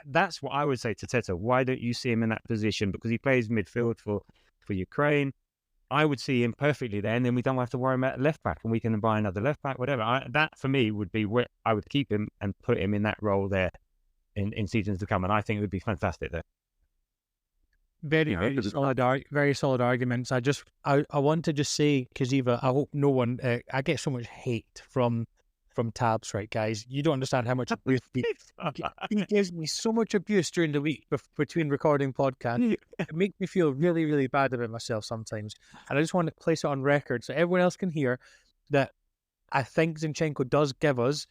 that's what I would say to Teta. Why don't you see him in that position? Because he plays midfield for Ukraine. I would see him perfectly there, and then we don't have to worry about left back, and we can buy another left back, whatever. That for me would be where I would keep him and put him in that role there in seasons to come, and I think it would be fantastic there. Very solid arguments. I want to just say, Kuziva, I hope no one. I get so much hate from Tabs, right, guys? You don't understand how much abuse he gives me. So much abuse during the week between recording podcasts. It makes me feel really, really bad about myself sometimes, and I just want to place it on record so everyone else can hear that I think Zinchenko does give us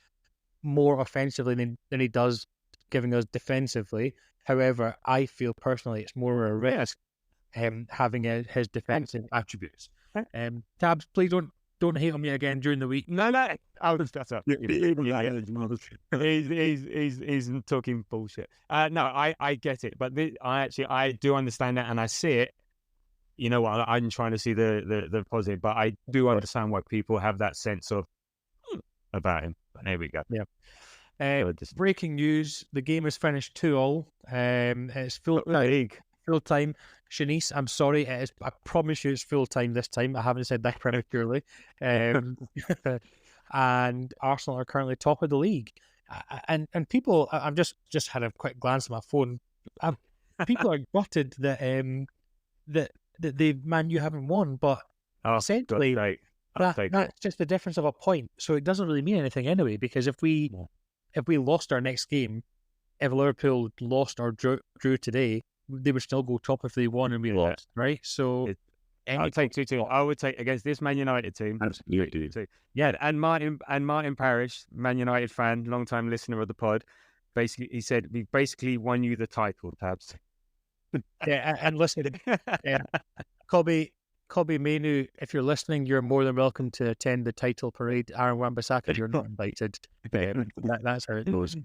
more offensively than he does giving us defensively. However, I feel personally it's more a risk having his defensive attributes. Tabs, please don't hate on me again during the week. No, I'll just shut up. He's talking bullshit. No, I get it, but I do understand that, and I see it. You know what? I'm trying to see the positive, but I do understand why people have that sense of about him. But there we go. Yeah. Breaking news: the game is finished 2-2. It's full time. Shanice, I'm sorry. It is. I promise you, it's full time this time. I haven't said that prematurely. And Arsenal are currently top of the league. And people, I've just had a quick glance at my phone. People are gutted that the Man U haven't won, but essentially that's just the difference of a point. So it doesn't really mean anything anyway. Because if we lost our next game, if Liverpool lost or drew today, they would still go top if they won and we lost, right? So I would take 2-2. I would take against this Man United team. Absolutely. Yeah, and Martin Parrish, Man United fan, long-time listener of the pod, basically he said, we basically won you the title, Tabs. Yeah, and listen, Kobe Mainu, if you're listening, you're more than welcome to attend the title parade. Aaron Wan-Bissaka, you're not invited. That's how it goes.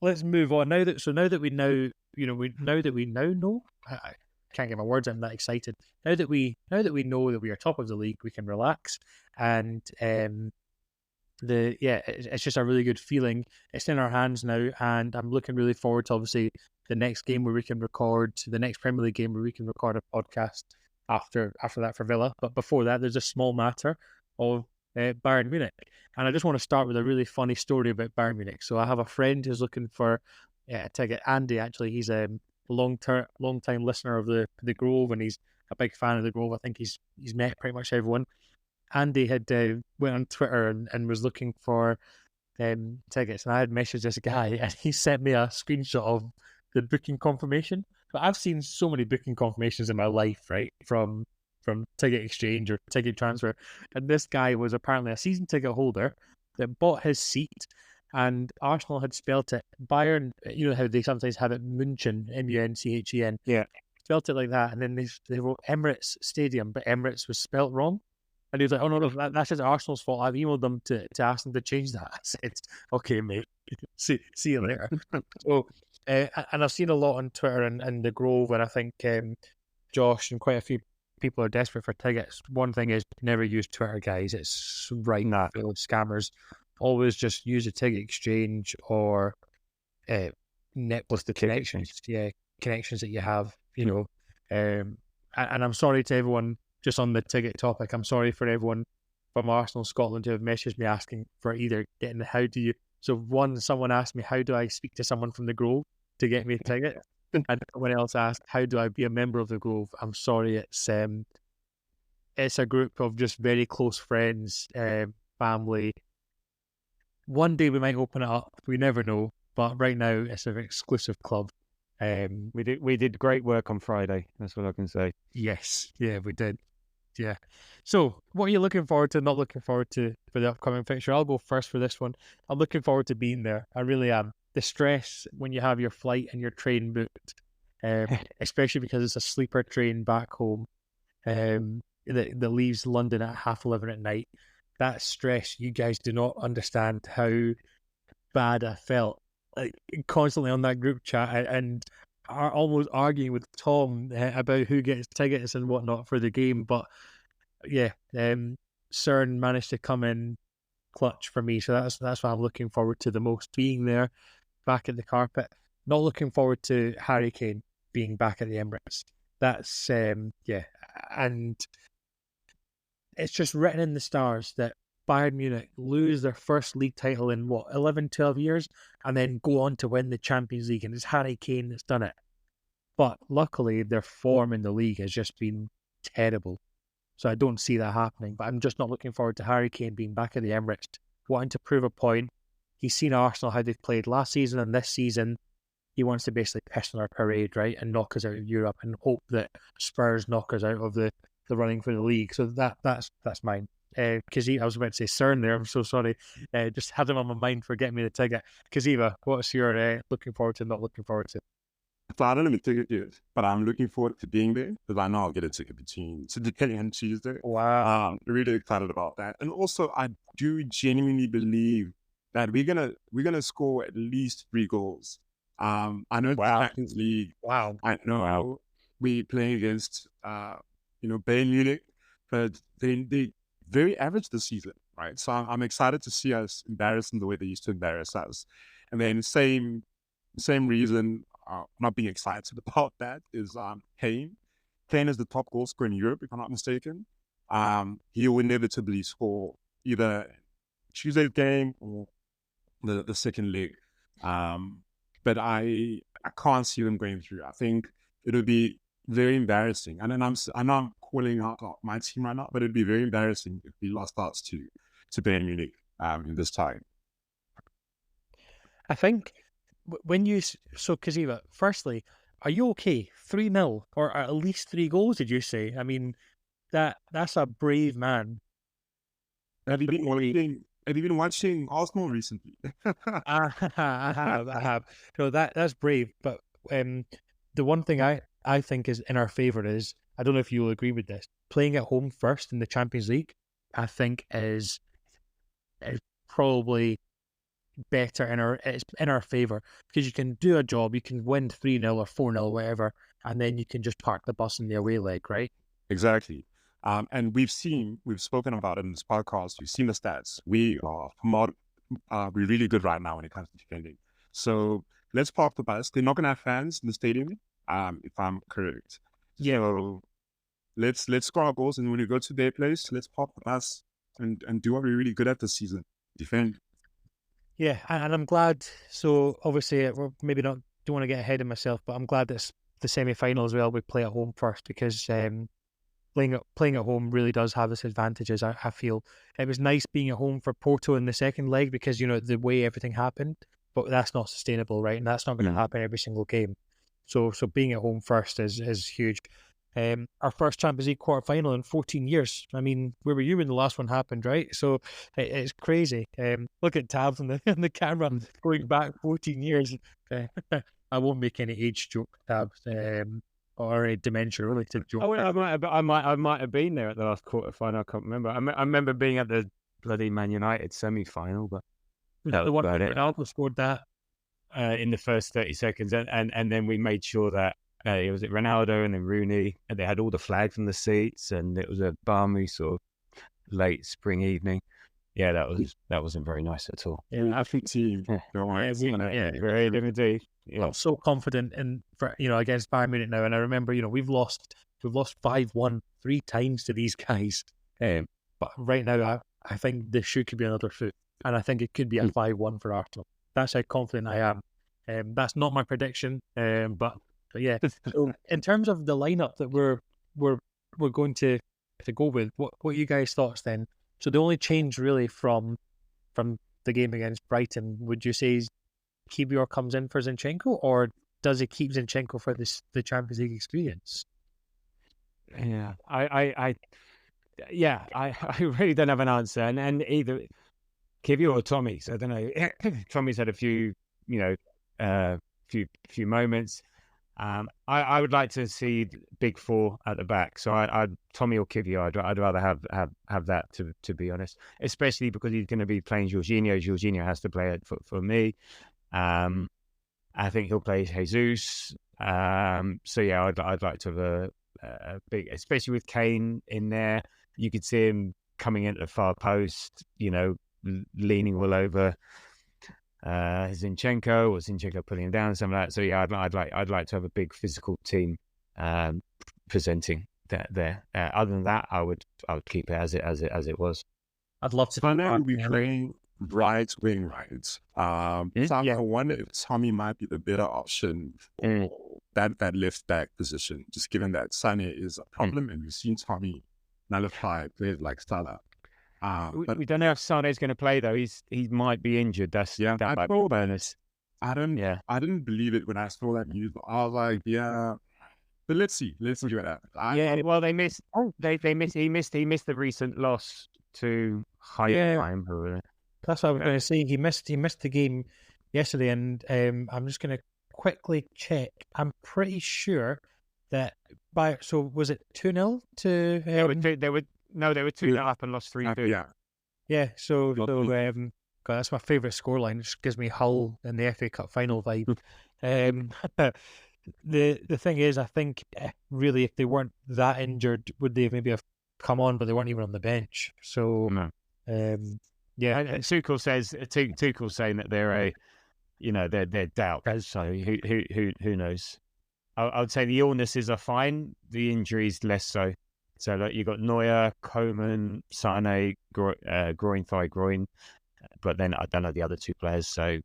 Let's move on now that we know, I can't get my words. I'm that excited. Now that we know that we are top of the league, we can relax, and it's just a really good feeling. It's in our hands now, and I'm looking really forward to obviously the next game where we can record the next Premier League game where we can record a podcast after that for Villa. But before that, there's a small matter of Bayern Munich, and I just want to start with a really funny story about Bayern Munich. So I have a friend who's looking for a ticket. Andy, actually, he's a long time listener of the Grove, and he's a big fan of the Grove. I think he's met pretty much everyone. Andy had went on Twitter and was looking for tickets, and I had messaged this guy, and he sent me a screenshot of the booking confirmation, But I've seen so many booking confirmations in my life, right? From ticket exchange or ticket transfer. And this guy was apparently a season ticket holder that bought his seat, and Arsenal had spelt it Bayern, you know how they sometimes have it München, Munchen. Yeah. Spelt it like that, and then they wrote Emirates Stadium, but Emirates was spelt wrong. And he was like, "Oh no, that's just Arsenal's fault. I've emailed them to ask them to change that." I said, "Okay, mate, see you later." So, and I've seen a lot on Twitter and the Grove, and I think Josh and quite a few people are desperate for tickets. One thing is, never use Twitter, guys. It's right now full of scammers. Always just use a ticket exchange or net with the connections. Yeah, connections that you have. You know, and I'm sorry to everyone. Just on the ticket topic, I'm sorry for everyone from Arsenal Scotland who have messaged me asking for either getting how do you. So one, someone asked me how do I speak to someone from the Grove to get me a ticket, and someone else asked how do I be a member of the Grove. I'm sorry, it's a group of just very close friends, family. One day we might open it up. We never know, but right now it's an exclusive club. We did great work on Friday. That's what I can say. Yes, yeah, we did. Yeah. So, what are you looking forward to, not looking forward to for the upcoming fixture? I'll go first for this one. I'm looking forward to being there. I really am. The stress when you have your flight and your train booked, especially because it's a sleeper train back home that leaves London at 11:30 at night. That stress, you guys do not understand how bad I felt. Like, constantly on that group chat and are almost arguing with Tom about who gets tickets and whatnot for the game. But yeah, CERN managed to come in clutch for me, so that's what I'm looking forward to the most, being there back at the carpet. Not looking forward to Harry Kane being back at the Emirates. That's yeah, and it's just written in the stars that Bayern Munich lose their first league title in 11, 12 years and then go on to win the Champions League, and it's Harry Kane that's done it. But luckily their form in the league has just been terrible, so I don't see that happening. But I'm just not looking forward to Harry Kane being back at the Emirates, wanting to prove a point. He's seen Arsenal how they've played last season and this season. He wants to basically piss on our parade, right, and knock us out of Europe and hope that Spurs knock us out of the running for the league. So that's mine. Kuziva, I was about to say CERN there, I'm so sorry. Just had him on my mind for getting me the ticket. Kuziva, what's your looking forward to, not looking forward to? So I don't have a ticket yet, but I'm looking forward to being there because I know I'll get a ticket between today and Tuesday. Wow. Really excited about that. And also I do genuinely believe that we're gonna score at least 3 goals. I know the Champions League. Wow. I know we playing against Bayern Munich, but they very average this season, right? So I'm excited to see us embarrass them the way they used to embarrass us. And then same reason, not being excited about that is Kane. Kane is the top goal scorer in Europe, if I'm not mistaken. He will inevitably score either Tuesday's game or the second leg. But I can't see them going through. I think it'll be very embarrassing. And then I know I'm calling out my team right now, but it'd be very embarrassing if we lost out to Bayern Munich in this time. I think when you so Kuziva, firstly, are you okay? 3-0 or at least 3 goals? Did you say? I mean, that's a brave man. Have you been watching Arsenal recently? I have. No, that's brave. But the one thing I think is in our favour is, I don't know if you'll agree with this, playing at home first in the Champions League, I think is probably better in our favour, because you can do a job, you can win 3-0 or 4-0, whatever, and then you can just park the bus in the away leg, right? Exactly. And we've spoken about it in this podcast. You've seen the stats. We're really good right now when it comes to defending. So let's park the bus. They're not going to have fans in the stadium, if I'm correct. Yeah. So let's score our goals, and when we go to their place, let's park the bus and do what we're really good at this season: defend. Yeah, and I'm glad. So obviously, we're maybe don't want to get ahead of myself, but I'm glad that the semi-final as well, we play at home first, because playing at home really does have its advantages. I feel it was nice being at home for Porto in the second leg, because the way everything happened, but that's not sustainable, right? And that's not going to happen every single game. So being at home first is huge. Our first Champions League quarter final in 14 years. I mean, where were you when the last one happened, right? So it's crazy. Look at Tabs on the camera going back 14 years. I won't make any age joke, Tabs, or a dementia related joke. I might have been there at the last quarter final. I can't remember. I remember being at the bloody Man United semi final, but that was about it. Ronaldo scored that in the first 30 seconds, and then we made sure that it was Ronaldo and then Rooney, and they had all the flags on the seats, and it was a balmy sort of late spring evening. Yeah, that wasn't very nice at all. Yeah, I think team. Very limited. Yeah. I'm so confident against Bayern Munich now, and I remember we've lost 5-1 3 times to these guys, but right now I think this shoe could be another foot, and I think it could be a 5-1 for Arsenal. That's how confident I am. That's not my prediction, but yeah. So in terms of the lineup that we're going to go with, what are you guys' thoughts then? So the only change really from the game against Brighton, would you say Kiwior comes in for Zinchenko, or does he keep Zinchenko for the Champions League experience? Yeah, I really don't have an answer, and either Kiwior or Tommy. So I don't know. Tommy's had a few moments. I would like to see big four at the back. So I'd Tommy or Kiwior. I'd rather have that to be honest, especially because he's going to be playing Jorginho. Jorginho has to play it for me. I think he'll play Jesus. So yeah, I'd like to have a big, especially with Kane in there. You could see him coming into the far post, leaning all over Zinchenko, or Zinchenko putting him down, something like that. So yeah, I'd like to have a big physical team presenting that there. Other than that, I would keep it as it was. I'd love to. But now we'll be playing right wing rights. So I wonder if Tommy might be the better option for that left back position, just given that Sané is a problem, and we've seen Tommy nullify players like Salah. But we don't know if Sané's going to play though. He might be injured. That might be a bonus. I didn't believe it when I saw that news. I was like, yeah, but let's see what happens. Well, they missed. He missed the recent loss to Heidenheim. That's what I was going to say. He missed the game yesterday, and I'm just going to quickly check. I'm pretty sure that was it 2-0 to? They were 2-0 up and lost 3-2. Yeah. So God, that's my favourite scoreline. It just gives me Hull in the FA Cup final vibe. The thing is, I think really, if they weren't that injured, would they maybe have come on? But they weren't even on the bench. So no. Tuchel's saying that they're they're doubters. So who knows? I would say the illnesses are fine. The injuries less so. So like you got Neuer, Koeman, Sané, groin. But then I don't know the other two players. So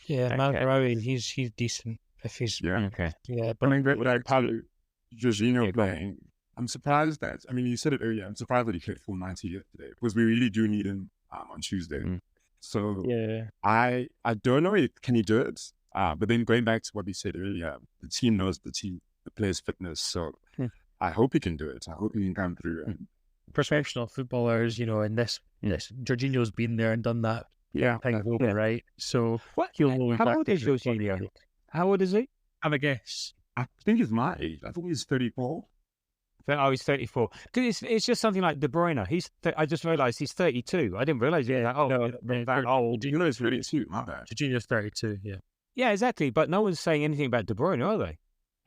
Malgarawi, he's decent. If he's okay. Yeah, but Jorginho playing. I'm surprised that. I mean, you said it earlier. I'm surprised that he played full 90 yesterday, because we really do need him on Tuesday. So I don't know can he do it. But then going back to what we said earlier, the team knows the player's fitness. So I hope he can do it. I hope he can come through. Professional footballers, and this Jorginho's been there and done that. Right? So how old is Jorginho? How old is he? Have a guess. I think he's my age. I think he's 34. Oh, he's 34. It's just something like De Bruyne. I just realised he's 32. I didn't realise he was that old. Do you know he's 32? My bad. Jorginho's 32, yeah. Yeah, exactly. But no one's saying anything about De Bruyne, are they?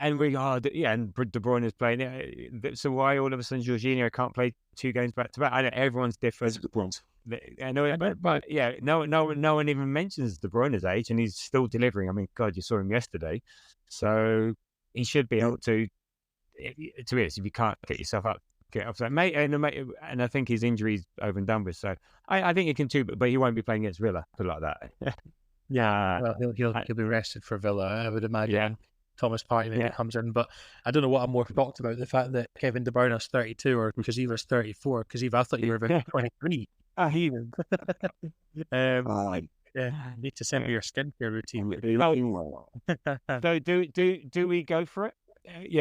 And and De Bruyne is playing. So why all of a sudden Jorginho can't play 2 games back to back? I know everyone's different. That's a good point. I know, but no one even mentions De Bruyne's age, and he's still delivering. I mean, God, you saw him yesterday, so he should be able to. To be honest, if you can't get yourself up, get off that, mate. And I think his injury's over and done with. So I think he can too, but he won't be playing against Villa, put it like that. Yeah, well, he'll be rested for Villa, I would imagine. Yeah. Thomas Partey maybe comes in, but I don't know what I'm more shocked about, the fact that Kevin De Bruyne is 32 or Kuziva's 34. Kuziva, I thought you were about 23. Yeah, you need to send me your skincare routine. So do we go for it?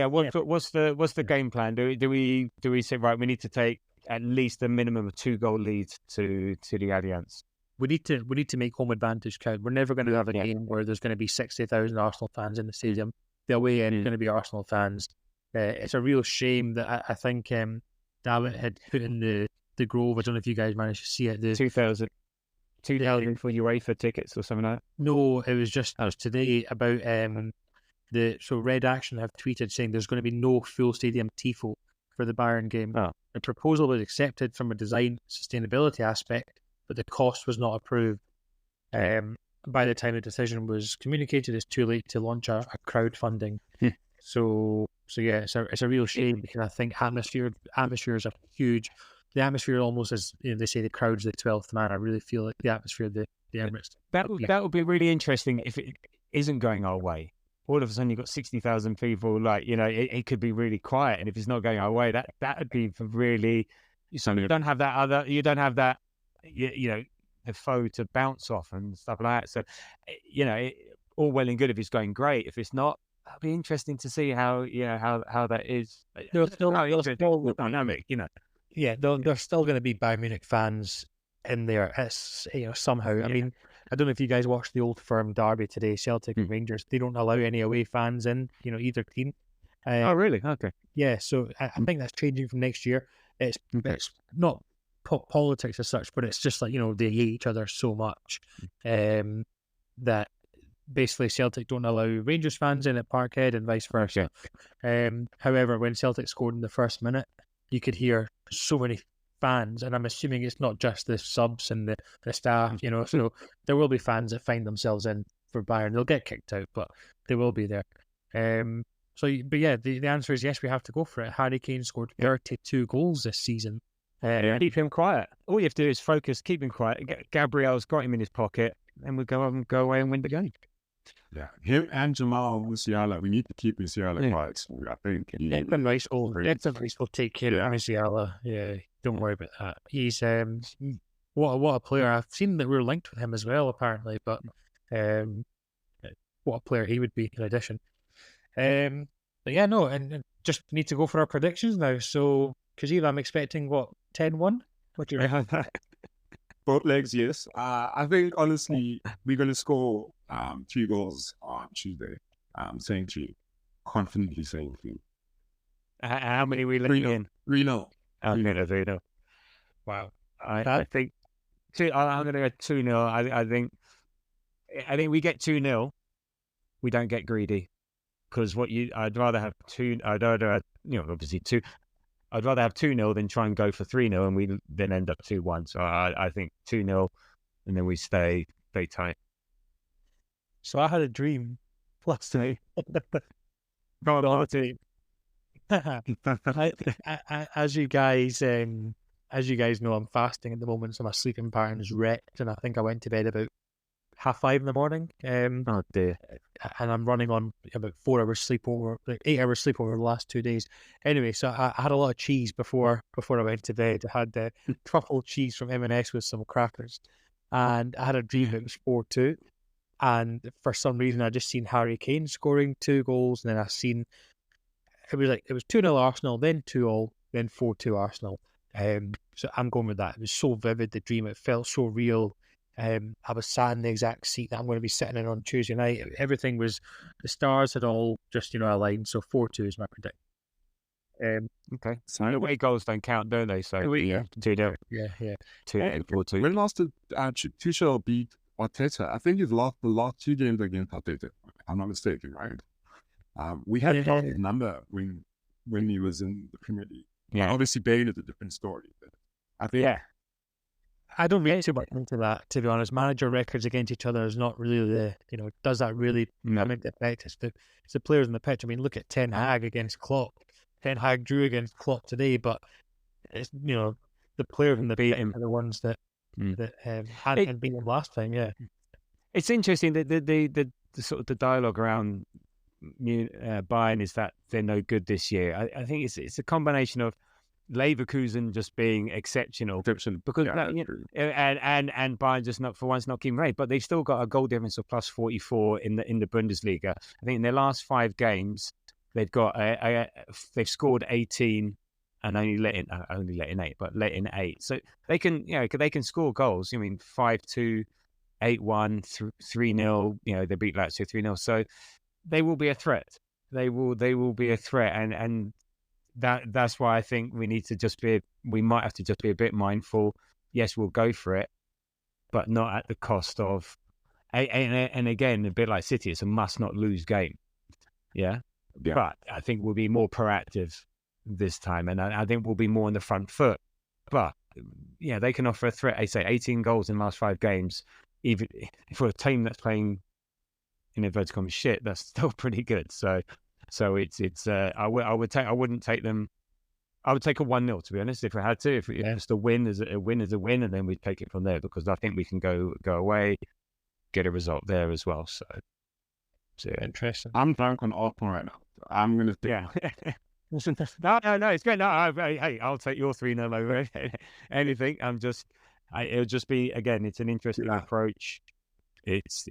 What's the game plan? Do we say, right, we need to take at least a minimum of 2-goal leads to the Allianz? We need to make home advantage count. We're never going to have a game where there's going to be 60,000 Arsenal fans in the stadium. The away end is going to be Arsenal fans. It's a real shame that I think David had put in the Grove. I don't know if you guys managed to see it. 2,000 for UEFA tickets or something like that. No, it was today about so Red Action have tweeted saying there's going to be no full stadium tifo for the Bayern game. Oh. The proposal was accepted from a design sustainability aspect, but the cost was not approved. By the time the decision was communicated, it's too late to launch a crowdfunding. So yeah, it's a real shame because I think atmosphere is a huge. The atmosphere almost as they say the crowd's the 12th man. I really feel like the atmosphere of the Emirates. That would be really interesting if it isn't going our way. All of a sudden you've got 60,000 people. Like it could be really quiet, and if it's not going our way, that would be really. You don't have that. The foe to bounce off and stuff like that. So, all well and good if it's going great. If it's not, that'll be interesting to see how that is. There's still dynamic, Yeah, there's still going to be Bayern Munich fans in there. It's somehow. I mean, I don't know if you guys watched the Old Firm derby today, Celtic and Rangers. They don't allow any away fans in. Either team. Oh, really? Okay. Yeah, so I think that's changing from next year. It's not politics as such, but it's just like they hate each other so much that basically Celtic don't allow Rangers fans in at Parkhead and vice versa. However, when Celtic scored in the first minute, you could hear so many fans, and I'm assuming it's not just the subs and the staff, so there will be fans that find themselves in for Bayern. They'll get kicked out, but they will be there. But yeah, the answer is yes, we have to go for it. Harry Kane scored 32 goals this season. Keep him quiet. All you have to do is focus, keep him quiet. Gabriel's got him in his pocket, and we'll go away and win the game. Yeah, him and Jamal Musiala. We need to keep Musiala quiet. I think Declan Rice will take care of Musiala. Yeah, don't worry about that. He's what a player. I've seen that we're linked with him as well, apparently. But what a player he would be in addition. But yeah, no, and just need to go for our predictions now. So, Kuziva, I'm expecting 10-1? What do you reckon? Both legs, yes. I think honestly we're going to score 3 goals on Tuesday. Confidently saying 3. How many are we looking in? 3-0. 3-0. Wow. I think I'm going to go 2-0. I think we get 2-0. We don't get greedy because I'd rather have 2. I'd rather obviously 2. I'd rather have 2-0 than try and go for 3-0 and we then end up 2-1. So I think 2-0 and then we stay tight. So I had a dream last night. As you guys know, I'm fasting at the moment, so my sleeping pattern is wrecked, and I think I went to bed about 5:30 in the morning. Oh dear! And I'm running on about 4 hours sleep over, 8 hours sleep over the last 2 days. Anyway, so I had a lot of cheese before I went to bed. I had the truffle cheese from M&S with some crackers, and I had a dream it was 4-2. And for some reason, I just seen Harry Kane scoring 2 goals, and then I seen it was 2-0 Arsenal, then 2-2, then 4-2 Arsenal. So I'm going with that. It was so vivid, the dream. It felt so real. I was sat in the exact seat that I'm going to be sitting in on Tuesday night. Everything was, the stars had all just, aligned. So 4-2 is my prediction. Okay. So away goals don't count, don't they? So 2-0. Yeah. 2-0, 4-2. When last did Tuchel beat Arteta? I think he's lost the last 2 games against Arteta, if I'm not mistaken, right? We had a number when he was in the Premier League. Yeah. Obviously, Bale is a different story. But I think... Yeah. I don't read too much into that, to be honest. Manager records against each other is not really does that really come into effect? It's the players on the pitch. I mean, look at Ten Hag against Klopp. Ten Hag drew against Klopp today, but it's, the players on the pitch are the ones that hadn't been last time. Yeah, it's interesting that the sort of the dialogue around Bayern is that they're no good this year. I think it's a combination of Leverkusen just being exceptional because and Bayern just not for once not keeping rate, but they've still got a goal difference of plus 44 in the Bundesliga. I think in their last 5 games they've got they've scored 18 and only let in 8, but let in 8. So they can they can score goals. I mean 5-2, 8-1, 3-0. They beat Lazio 3-0. So they will be a threat. They will be a threat, and that's why I think we might have to just be a bit mindful. Yes, we'll go for it, but not at the cost of. And again, a bit like City, it's a must not lose game. Yeah. But I think we'll be more proactive this time, and I think we'll be more on the front foot. But they can offer a threat. I say 18 goals in the last 5 games, even for a team that's playing in inverted commas shit, that's still pretty good. So it's I wouldn't take them. I would take a 1-0 to be honest, if I had to. If it's a win is a win, and then we'd take it from there, because I think we can go away, get a result there as well. So interesting. I'm drunk on Arsenal right now. I'm gonna no, it's great. No, hey, I'll take your 3-0 over anything. It'll just be, again, it's an interesting approach. It's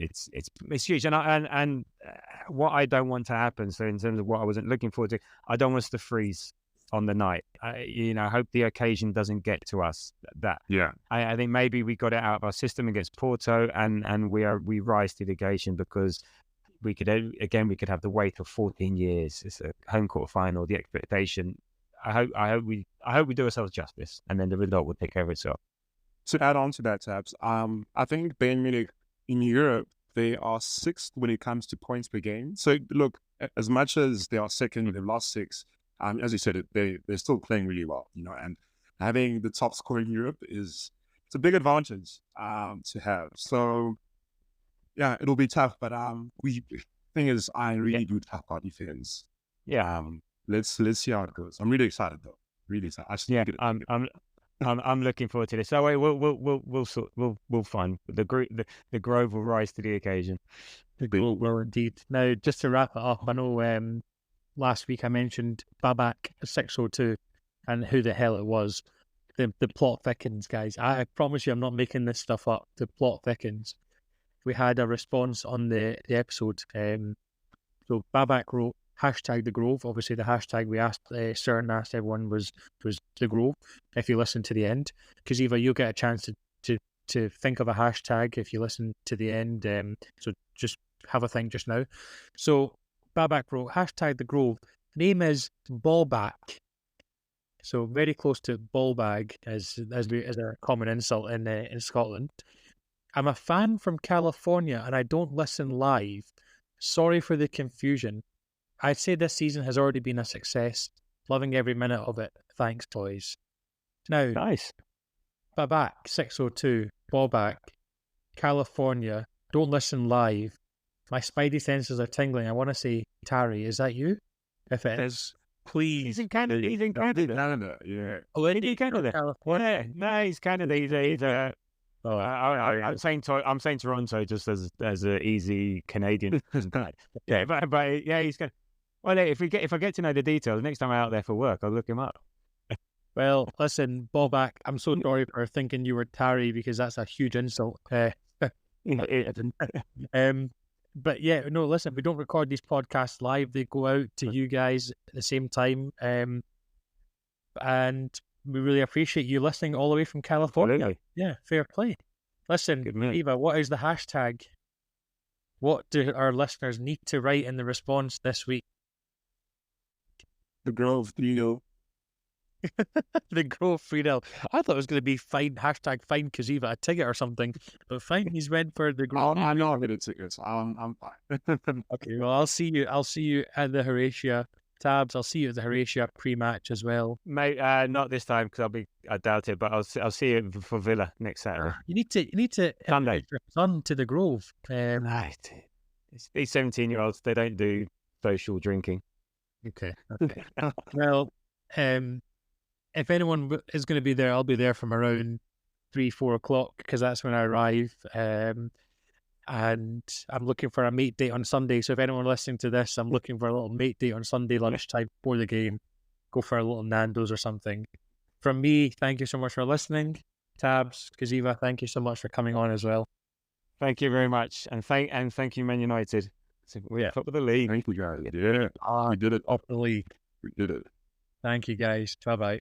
huge, and what I don't want to happen. So in terms of what I wasn't looking forward to, I don't want us to freeze on the night. I hope the occasion doesn't get to us. I think maybe we got it out of our system against Porto, and we rise to the occasion, because we could have the weight of 14 years. It's a home quarter final. The expectation. I hope we do ourselves justice, and then the result will take care of itself. To add on to that, Tabs, I think Bayern Munich in Europe, they are 6th when it comes to points per game. So look, as much as they are second, they've lost 6. As you said, they're still playing really well, and having the top scorer in Europe it's a big advantage to have. So yeah, it'll be tough, but thing is, I really do tough our defense. Yeah. Let's see how it goes. I'm really excited though. Really excited. I'm looking forward to this. So we'll find the Grove will rise to the occasion. Well, indeed. Now, just to wrap it up, I know last week I mentioned Babak 602 and who the hell it was. The plot thickens, guys. I promise you, I'm not making this stuff up. The plot thickens. We had a response on the episode. So Babak wrote #The Grove. Obviously, the hashtag we asked, Cern asked everyone was The Grove. If you listen to the end, Kuziva, you'll get a chance to think of a hashtag if you listen to the end. So just have a think just now. So Babak wrote #The Grove. Name is Ballback. So very close to ballbag as a common insult in Scotland. I'm a fan from California and I don't listen live. Sorry for the confusion. I'd say this season has already been a success. Loving every minute of it. Thanks, boys. Now, nice. Babak 602, Ballback, California. Don't listen live. My spidey senses are tingling. I want to say, Tari, is that you? If it is, please. He's in Canada. Yeah. Oh, is he in Canada? California. No, he's Canada. I'm saying Toronto just as an easy Canadian. Yeah, but yeah, he's good. Well, if I get to know the details next time I'm out there for work, I'll look him up. Well, listen, Ballback, I'm so sorry for thinking you were Tari, because that's a huge insult. But yeah, no, listen, we don't record these podcasts live. They go out to you guys at the same time. And we really appreciate you listening all the way from California. Absolutely. Yeah, fair play. Listen, Eva, what is the hashtag? What do our listeners need to write in the response this week? The Grove 3-0. The Grove 3-0. I thought it was going to be fine Kuziva a ticket or something, but fine, he's went for the Grove. I'm not going to tickets. I'm fine. Okay, well, I'll see you at the Horatia. Tabs, I'll see you at the Horatia pre-match as well. Mate, not this time, because I doubt it, but I'll see you for Villa next Saturday. You need to Sunday. Your son to the Grove. Right. These 17-year-olds, they don't do social drinking. Okay. Well, if anyone is going to be there, I'll be there from around 3-4 o'clock, because that's when I arrive. And I'm looking for a mate date on Sunday. So if anyone listening to this, I'm looking for a little mate date on Sunday lunchtime before the game. Go for a little Nando's or something. from me, thank you so much for listening. Tabs, Kuziva, thank you so much for coming on as well. Thank you very much, and thank you, Man United. So we're top of the league. Thank you, guys. Yeah, we did it. Up the league. We did it. Thank you, guys. Bye bye.